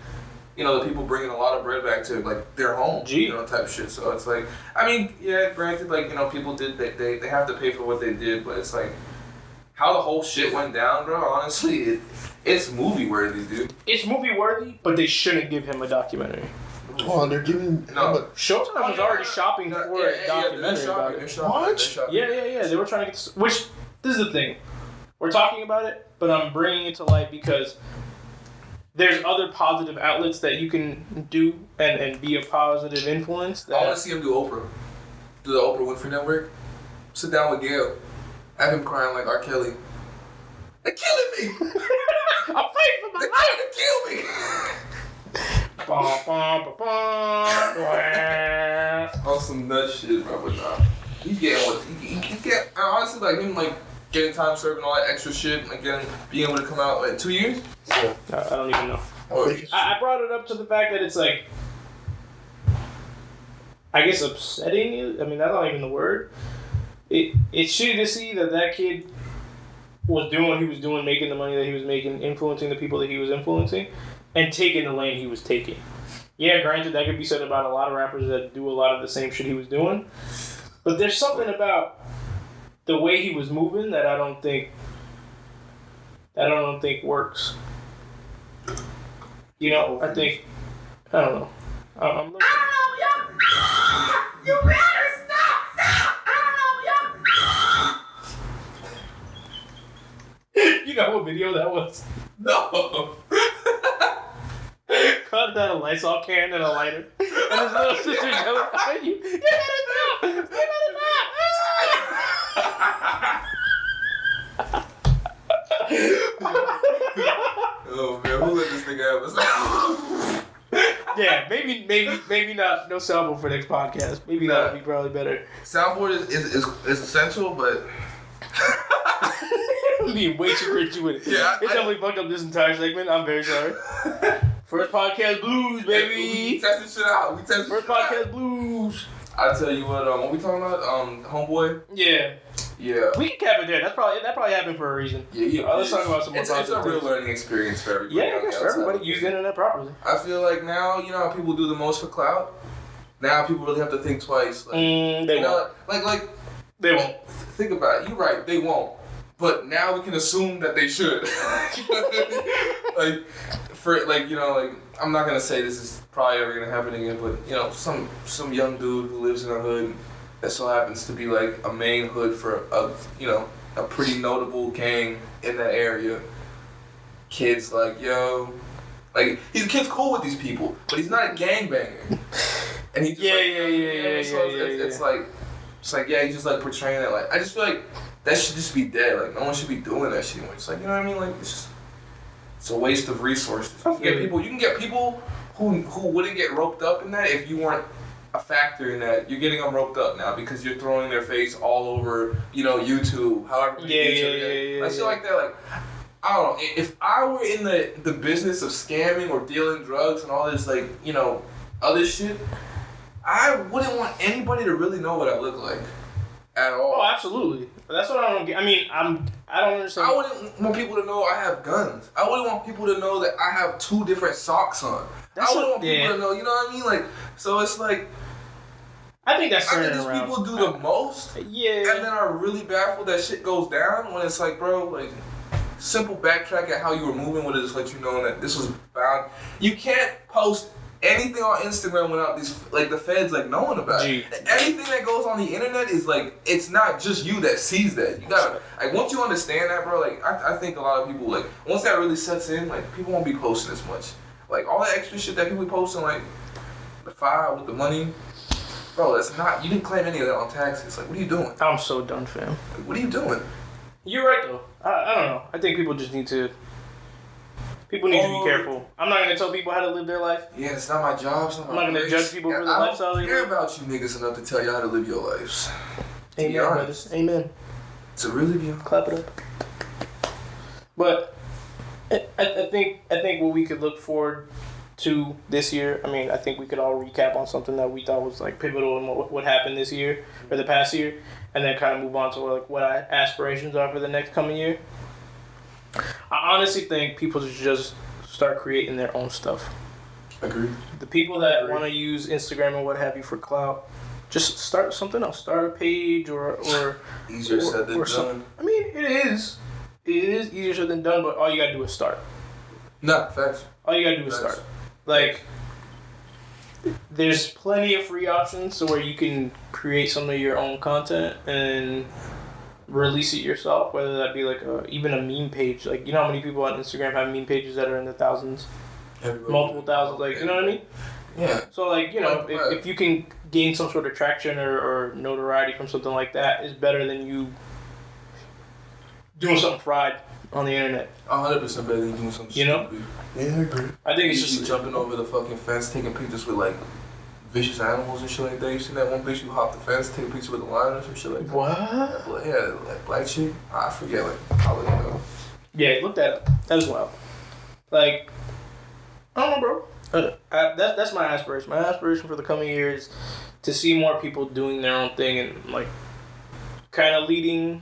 you know, the people bringing a lot of bread back to like their home, you know, type shit. So it's like, I mean, yeah, granted, like, you know, people did they have to pay for what they did, but it's like how the whole shit went down, bro. Honestly, it's movie worthy, dude. It's movie worthy, but they shouldn't give him a documentary. Oh, they're giving Showtime was already shopping for a documentary about it. What? Yeah. They were trying to get this, which this is the thing. We're talking about it, but I'm bringing it to light because there's other positive outlets that you can do and be a positive influence. I want to see him do Oprah. Do the Oprah Winfrey Network. Sit down with Gail. Have him crying like R. Kelly. They're killing me! I'm fighting for my They're life! trying to kill me! On some nut shit, bro. But nah. He's getting what he get. Honestly, like him, like getting time served and all that extra shit, like being able to come out in 2 years. Yeah. I don't even know. I brought it up to the fact that it's like, I guess upsetting. I mean, that's not even the word. It's shitty to see that kid was doing what he was doing, making the money that he was making, influencing the people that he was influencing, and taking the lane he was taking. Yeah, granted, that could be said about a lot of rappers that do a lot of the same shit he was doing, but there's something about the way he was moving that I don't think works. You know, I don't know. I'm looking. You better stop! I don't know. You know what video that was? No. Cut out a Lysol can and a lighter, and his little sister yelling at you. You better stop! You better Oh man, who let this nigga have us? Yeah, maybe not. No soundboard for next podcast. Maybe that would be probably better. Soundboard is essential, but I'm being way too cringy with it. Yeah, it definitely fucked up this entire segment. I'm very sorry. First podcast blues, baby. We tested shit out. First podcast blues. I tell you what, we talking about? Homeboy. Yeah. Yeah. We can cap it there. That probably happened for a reason. Yeah. Let's talk about some more positive It's a real learning experience for everybody. Yeah, I guess for everybody. Use the internet properly. I feel like now, you know how people do the most for clout? Now people really have to think twice. Like, they won't. Like They won't. Think about it. You're right. They won't. But now we can assume that they should. I'm not gonna say this is probably ever gonna happen again, but you know, some young dude who lives in a hood that so happens to be like a main hood for a pretty notable gang in that area. Kids like, yo, like he's a kid's cool with these people, but he's not a gangbanger. And he just it's like yeah, he's just like portraying that. Like I just feel like that should just be dead. Like no one should be doing that shit anymore. It's like, you know what I mean? Like it's a waste of resources. You can get people who wouldn't get roped up in that if you weren't a factor in that you're getting them roped up now because you're throwing their face all over, YouTube, however. Yeah. I feel like that, like, I don't know. If I were in the business of scamming or dealing drugs and all this, like, other shit, I wouldn't want anybody to really know what I look like at all. Oh, absolutely. That's what I don't get. I mean, I don't understand. I wouldn't want people to know I have guns. I wouldn't want people to know that I have 2 different socks on. I wouldn't want people to know, you know what I mean? Like, so it's like, I think that's I think these people do the most. Yeah. And then are really baffled that shit goes down when it's like, bro, like, simple backtrack at how you were moving would have just let you know that this was bound. You can't post anything on Instagram without the feds knowing about it. Anything that goes on the internet is it's not just you that sees that. You gotta once you understand that, bro. I think a lot of people once that really sets in, people won't be posting as much. All that extra shit that people be posting, the file with the money, bro. That's not. You didn't claim any of that on taxes. What are you doing? I'm so done, fam. What are you doing? You're right though. I don't know. I think people just need to. People need to be careful. I'm not going to tell people how to live their life. Yeah, it's not my job. I'm not going to judge people for the lifestyle they live. I don't care about you niggas enough to tell you how to live your lives. Amen, brothers. Amen. To really be honest. Clap it up. But I think what we could look forward to this year, I think we could all recap on something that we thought was pivotal in what happened this year or the past year, and then kind of move on to what our aspirations are for the next coming year. I honestly think people should just start creating their own stuff. Agreed. The people that want to use Instagram and what have you for clout, just start something else. Start a page or easier said than done. It is easier said than done, but all you gotta do is start. No, facts. All you gotta do is start. There's plenty of free options to where you can create some of your own content and release it yourself, whether that be even a meme page. You know how many people on Instagram have meme pages that are in the thousands? Multiple thousands, you know what I mean? Yeah. So if you can gain some sort of traction or notoriety from something like that, is better than you doing something fried on the internet. 100% better than doing something stupid. Yeah, I agree. I think it's just jumping over the fucking fence, taking pictures with vicious animals and shit like that. You seen that one bitch who hopped the fence, take a picture with a lion or some shit like that? What? Yeah, black chick. I forget. I'll let you know. Yeah, look that up. That is wild. I don't know, bro. That's my aspiration. My aspiration for the coming year is to see more people doing their own thing and kind of leading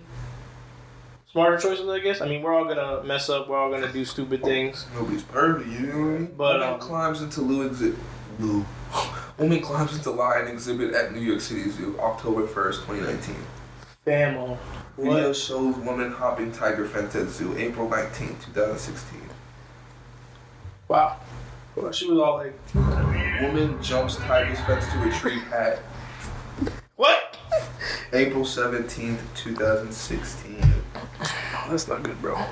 smarter choices, I guess. We're all gonna mess up. We're all gonna do stupid things. Nobody's perfect, you know what I mean? But Woman climbs into Woman climbs into lion exhibit at New York City Zoo, October 1st, 2019. Famo. Video shows woman hopping tiger fence at zoo, April 19th, 2016. Wow. Well, she was all woman jumps tiger's fence to retrieve hat. What? April 17th, 2016. Oh, that's not good, bro.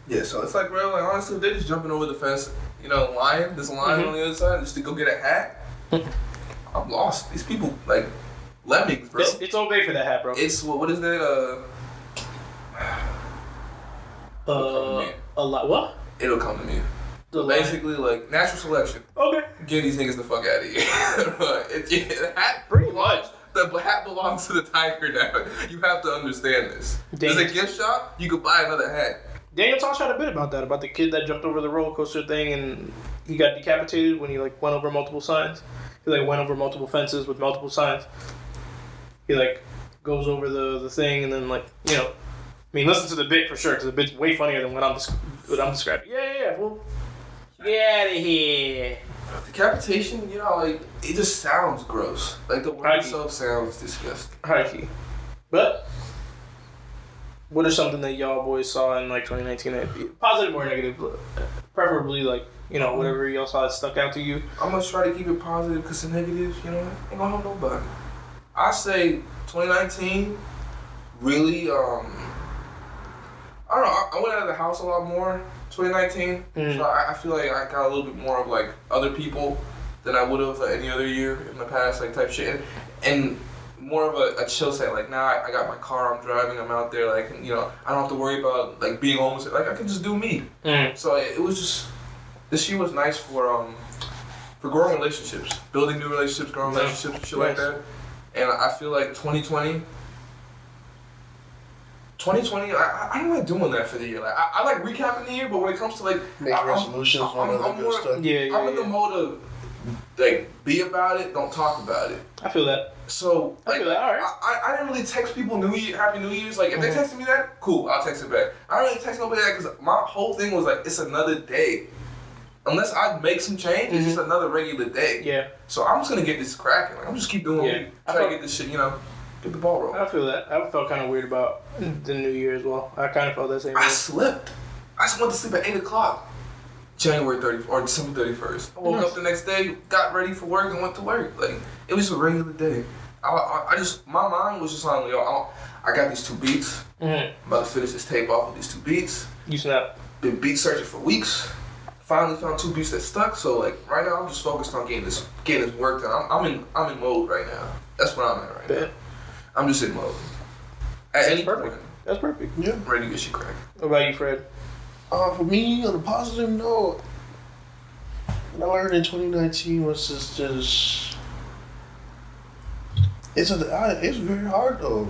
Yeah, so it's bro, honestly, they're just jumping over the fence. Lion, there's a lion on the other side just to go get a hat. I'm lost. These people, lemmings, bro. It's okay for that hat, bro. It's, what is that, a lot. What? It'll come to me. Basically, natural selection. Okay. Get these niggas the fuck out of here. The hat pretty much. The hat belongs to the tiger now. You have to understand this. There's a gift shop, you could buy another hat. Daniel Tosh had a bit about that, about the kid that jumped over the roller coaster thing and he got decapitated when he went over multiple signs. He went over multiple fences with multiple signs. He goes over the thing and then listen to the bit for sure because the bit's way funnier than what I'm describing. Yeah. Well, get out of here. Decapitation, it just sounds gross. The word itself sounds disgusting. High key. But what is something that y'all boys saw in 2019, positive or negative, preferably whatever y'all saw that stuck out to you? I'm gonna try to keep it positive because the negatives, ain't gonna help nobody. I say 2019 really, I don't know. I went out of the house a lot more 2019, so I feel like I got a little bit more of other people than I would have any other year in the past, type shit, and more of a chill set. Now I got my car, I'm driving, I'm out there, I don't have to worry about being homeless. I can just do me. So it was just, this year was nice for for growing relationships, building new relationships, growing relationships, and shit like that. And I feel like 2020, I don't like doing that for the year. Like I like recapping the year, but when it comes to like Make resolutions, all that good stuff. I'm in the mode of like be about it, don't talk about it. I feel that. So I feel that. All right. I didn't really text people Happy New Year's. Like if they texted me that, cool, I'll text it back. I don't really text nobody that because my whole thing was like it's another day. Unless I make some change, it's just another regular day. Yeah. So I'm just gonna get this cracking. Like I'm just keep doing. Yeah. Try to get this shit. Get the ball rolling. I feel that. I felt kind of weird about the New Year as well. I kind of felt that same way. I slept. I just went to sleep at 8:00. January 30th or December 31st. I woke up the next day, got ready for work, and went to work. Like it was a regular day. I just my mind was just on I got these 2 beats. I'm about to finish this tape off with these 2 beats. You snap. Been beat searching for weeks. Finally found 2 beats that stuck. So like right now I'm just focused on getting this work done. I'm in mode right now. That's where I'm at right now. I'm just in mode. At any point. That's perfect. Yeah. I'm ready to get shit cracked. What about you, Fred? For me, on a positive note, what I learned in 2019 was just it's very hard though.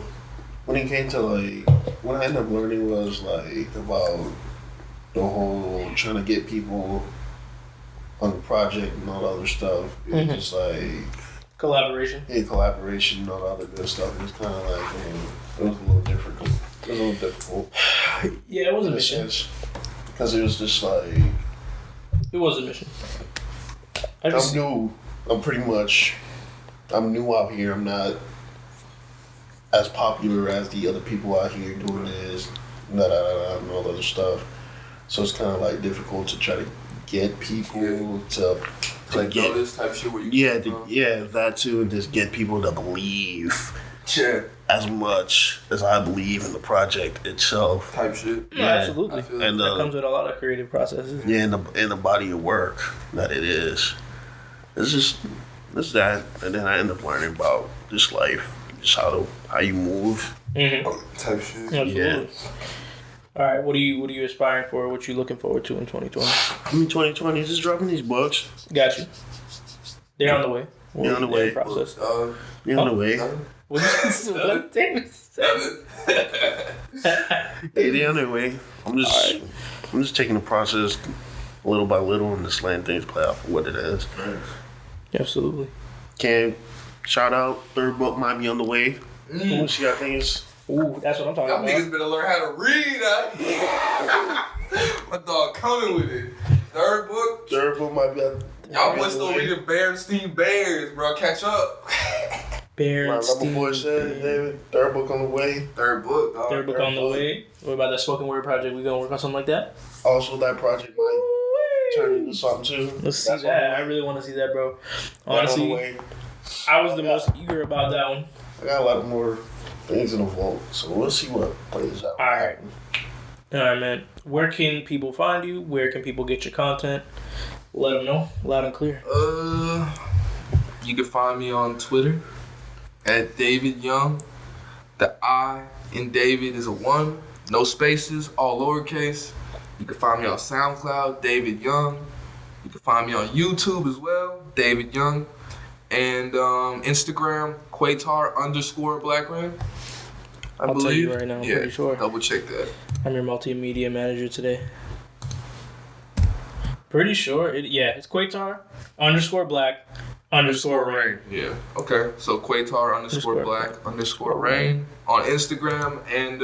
When it came to like, what I ended up learning was like about the whole trying to get people on the project and all the other stuff. It was just like collaboration. Yeah, collaboration and all the other good stuff. It was kind of like it was a little difficult. It was a little difficult. Yeah, it was a mission. Because it was just like it was a mission. I'm new. I'm new out here. I'm not as popular as the other people out here doing this, and all the other stuff. So it's kind of like difficult to try to get people to like get this type shit where you that too, and just get people to believe as much as I believe in the project itself. Type shit. Yeah, absolutely. And that comes with a lot of creative processes. Yeah, in the body of work that it is. It's that, and then I end up learning about just life, just how you move. Type shit. Absolutely. Yeah. All right, what are you aspiring for? What you looking forward to in 2020? I mean, 2020, just dropping these books. Got you. They're on the way. They're on the way. Process. You're on the way. What Hey, they're on their way. I'm just taking the process little by little and just letting things play out for what it is. Absolutely. Shout out, 3rd book might be on the way. She got things. Ooh, that's what I'm talking Y'all about. niggas better learn how to read out here. My dog coming with it. 3rd book might be on. Y'all boys still reading Berenstein Bears, bro. Catch up. Like my boy said, David, 3rd book on the way. 3rd book, dog. 3rd book on the way. What about that spoken word project? We gonna work on something like that? Also, that project might turn into something too. Let's see that. I really want to see that, bro. Honestly, I was the most eager about that one. I got a lot more things in the vault, so we'll see what plays out. All right, man. Where can people find you? Where can people get your content? Let them know, loud and clear. You can find me on Twitter at David Young. The I in David is a 1, no spaces, all lowercase. You can find me on SoundCloud, David Young. You can find me on YouTube as well, David Young. And Instagram, Quatar_Blackran. I'll tell you right now, I'm pretty sure. Double check that. I'm your multimedia manager today. Pretty sure it's Quatar_Black_Rain. Yeah. Okay. So Quatar_Black_Rain on Instagram. And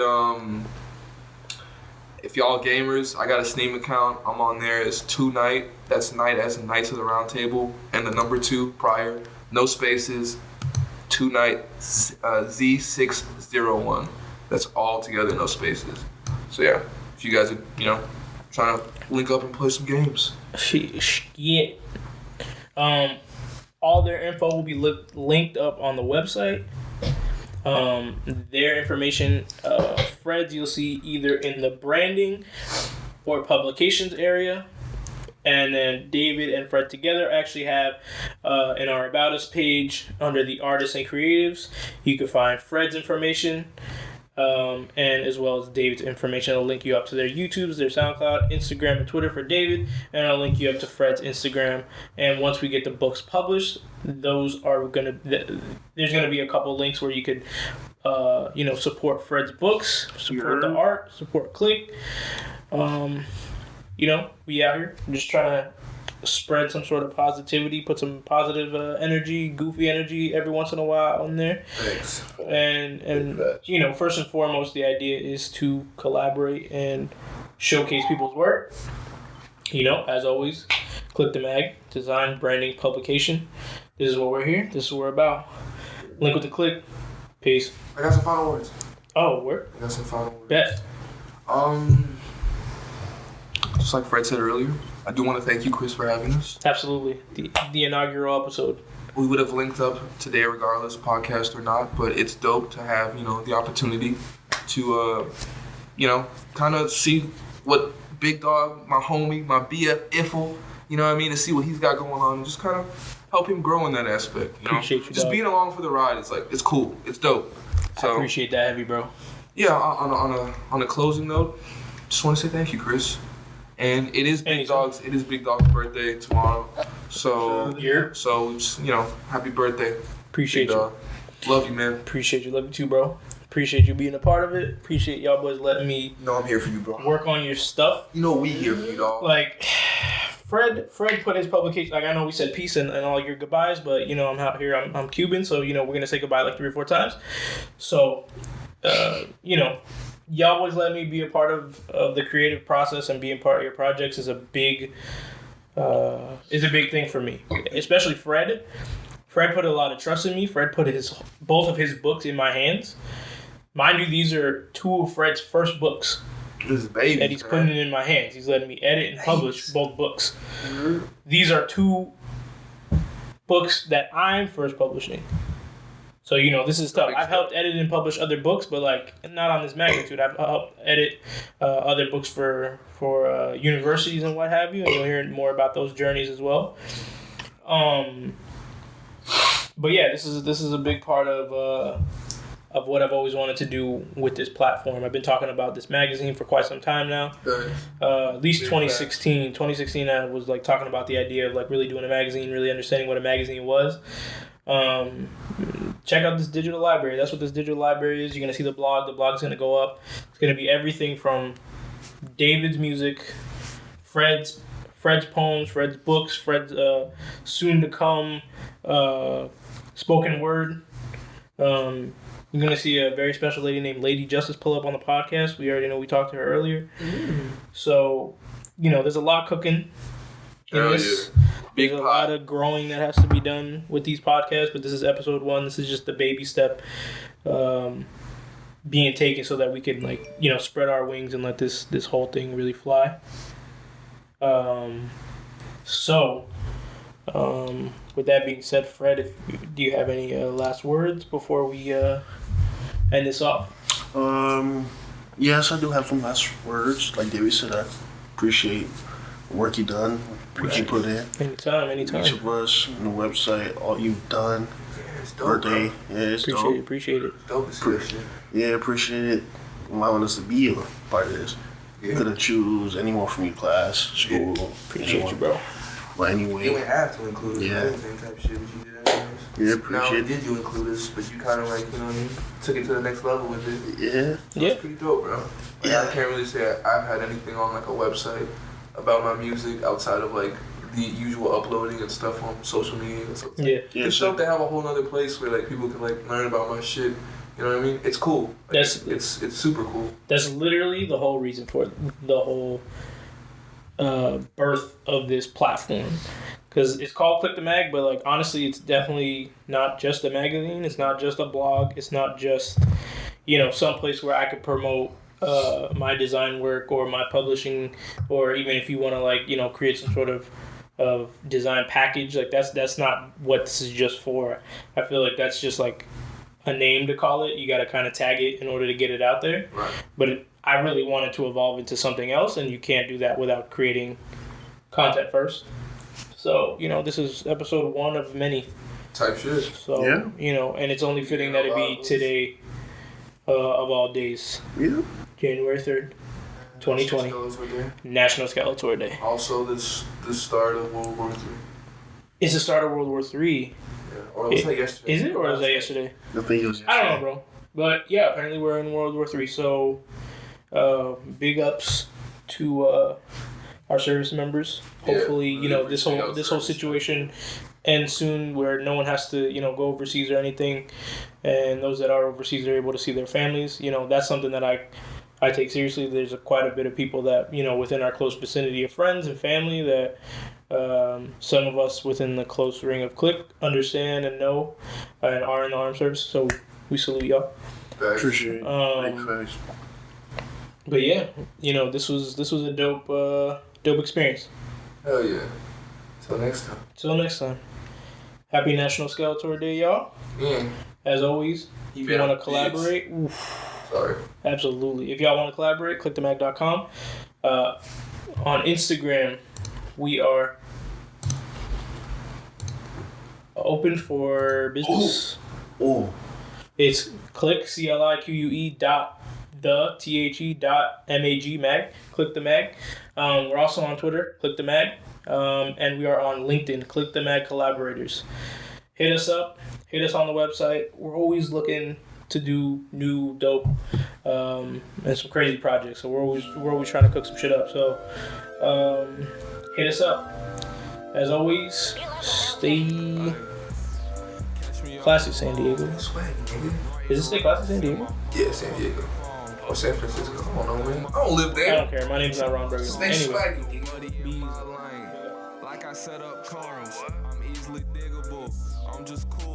if y'all gamers, I got a Steam account. I'm on there as 2Night. That's night as in Knights of the Round Table. And the number 2 prior. No spaces. 2Night Z601. That's all together, no spaces. So yeah, if you guys are, trying to link up and play some games. Yeah. All their info will be linked up on the website. Their information, Fred's, you'll see either in the branding or publications area. And then David and Fred together actually have in our About Us page under the Artists and Creatives, you can find Fred's information. and as well as David's information. I'll link you up to their YouTubes, their SoundCloud, Instagram, and Twitter for David, and I'll link you up to Fred's Instagram. And once we get the books published, there's gonna be a couple links where you could support Fred's books, support the art, support Clique. We out here. I'm just trying to spread some sort of positivity, put some positive energy, goofy energy every once in a while on there. Thanks. And first and foremost, the idea is to collaborate and showcase people's work. As always, clique.the.mag, design, branding, publication. This is what we're here. This is what we're about. Link with the Clique. Peace. I got some final words. Oh, word? I got some final words. Bet. Just like Fred said earlier, I do want to thank you, Chris, for having us. Absolutely. The inaugural episode. We would have linked up today regardless, podcast or not, but it's dope to have, the opportunity to, kind of see what Big Dog, my homie, my BF, Iffle, to see what he's got going on and just kind of help him grow in that aspect, Appreciate you, just dog. being along for the ride, it's cool. It's dope. So, I appreciate that heavy, bro. Yeah, on a closing note, just want to say thank you, Chris. And it is Big Dog's birthday tomorrow. So happy birthday. Appreciate you. Love you, man. Appreciate you. Love you too, bro. Appreciate you being a part of it. Appreciate y'all boys letting me I'm here for you, bro. work on your stuff. We here for you, dog. Like Fred put his publication, like I know we said peace and all your goodbyes, but I'm out here, I'm Cuban, so we're gonna say goodbye like 3 or 4 times. So y'all always let me be a part of the creative process, and being part of your projects is a big thing for me. Especially Fred. Fred put a lot of trust in me. Fred put both of his books in my hands. Mind you, these are 2 of Fred's first books. This is baby. And he's putting it in my hands. He's letting me edit and publish both books. Mm-hmm. These are 2 books that I'm first publishing. So, this is tough. I've helped edit and publish other books, but, not on this magnitude. I've helped edit other books for universities and what have you, and you'll hear more about those journeys as well. But, yeah, this is a big part of what I've always wanted to do with this platform. I've been talking about this magazine for quite some time now. At least 2016. 2016, I was, talking about the idea of, really doing a magazine, really understanding what a magazine was. Check out this digital library. That's what this digital library is. You're going to see the blog. The blog's going to go up. It's going to be everything from David's music, Fred's poems, Fred's books, Fred's soon to come spoken word. You're going to see a very special lady named Lady Justice pull up on the podcast. We already know we talked to her earlier. So, there's a lot cooking in this. Yeah. There's a lot of growing that has to be done with these podcasts, but this is episode 1. This is just the baby step being taken so that we can, spread our wings and let this whole thing really fly. With that being said, Fred, do you have any last words before we end this off? Yes, I do have some last words. Like David said, I appreciate the work you done, what you put in. Anytime. Each of us on the website, all you've done. It's dope, Birthday. Bro. Yeah, it's dope. Appreciate it. It's dope to see that shit. Yeah, appreciate it. Allowing us to be a part of this. Yeah. Could have choose anyone from your class, school. Appreciate anyone. you, bro. But anyway. You didn't have to include us. Yeah. Anything type of shit, but you did anyways. Yeah, Now, appreciate did you include us, but you kind of took it to the next level with it. Yeah. Yeah. It's pretty dope, bro. Yeah. I can't really say I've had anything on a website about my music outside of the usual uploading and stuff on social media and stuff. Yeah. It's dope to have a whole nother place where people can learn about my shit. You know what I mean? It's cool. It's super cool. That's literally the whole reason for the whole birth of this platform. Because it's called clique.the.mag, but honestly, it's definitely not just a magazine. It's not just a blog. It's not just some place where I could promote my design work or my publishing, or even if you want to create some sort of design package. That's not what this is just for. I feel like that's just a name to call it. You got to kind of tag it in order to get it out there. Right. But I really wanted to evolve into something else, and you can't do that without creating content first. So, this is episode 1 of many. Type shit. So, and it's only fitting that it be today. of all days. Yeah. January 3rd, 2020. National Skeletor Day. Also, this start of World War III. It's the start of World War III. Yeah. Or was that yesterday? Is it, or is that yesterday? I think it was I don't know, bro. But yeah, apparently we're in World War III. So, big ups to our service members. Hopefully, Yeah, you know, this whole service. situation ends soon, where no one has to, you know, go overseas or anything, and those that are overseas are able to see their families. You know, that's something that I take seriously. There's quite a bit of people that, you know, within our close vicinity of friends and family that some of us within the close ring of Clique understand and know and are in the armed service. So we salute y'all. Appreciate it. Big facts. But yeah, you know, this was a dope experience. Hell yeah. Till next time. Till next time. Happy National Skeletor Day, y'all. Yeah. As always, if you want to collaborate, Sorry. absolutely. If y'all want to collaborate, clique.the.mag.com. On Instagram, we are open for business. Oh. It's clique, CLIQUE .the.mag, clique.the.mag. We're also on Twitter, clique.the.mag. And we are on LinkedIn, clique.the.mag collaborators. Hit us up. Hit us on the website. We're always looking to do new, dope, and some crazy projects. So we're always trying to cook some shit up. So hit us up. As always, stay classy, San Diego. Is it stay classy, San Diego? Yeah, San Diego. Or San Francisco. I don't know, man. I don't live I there. don't care. My name's not Ron Burger. Stay Anyway. swaggy. Like I set up corners, I'm easily diggable. I'm just cool.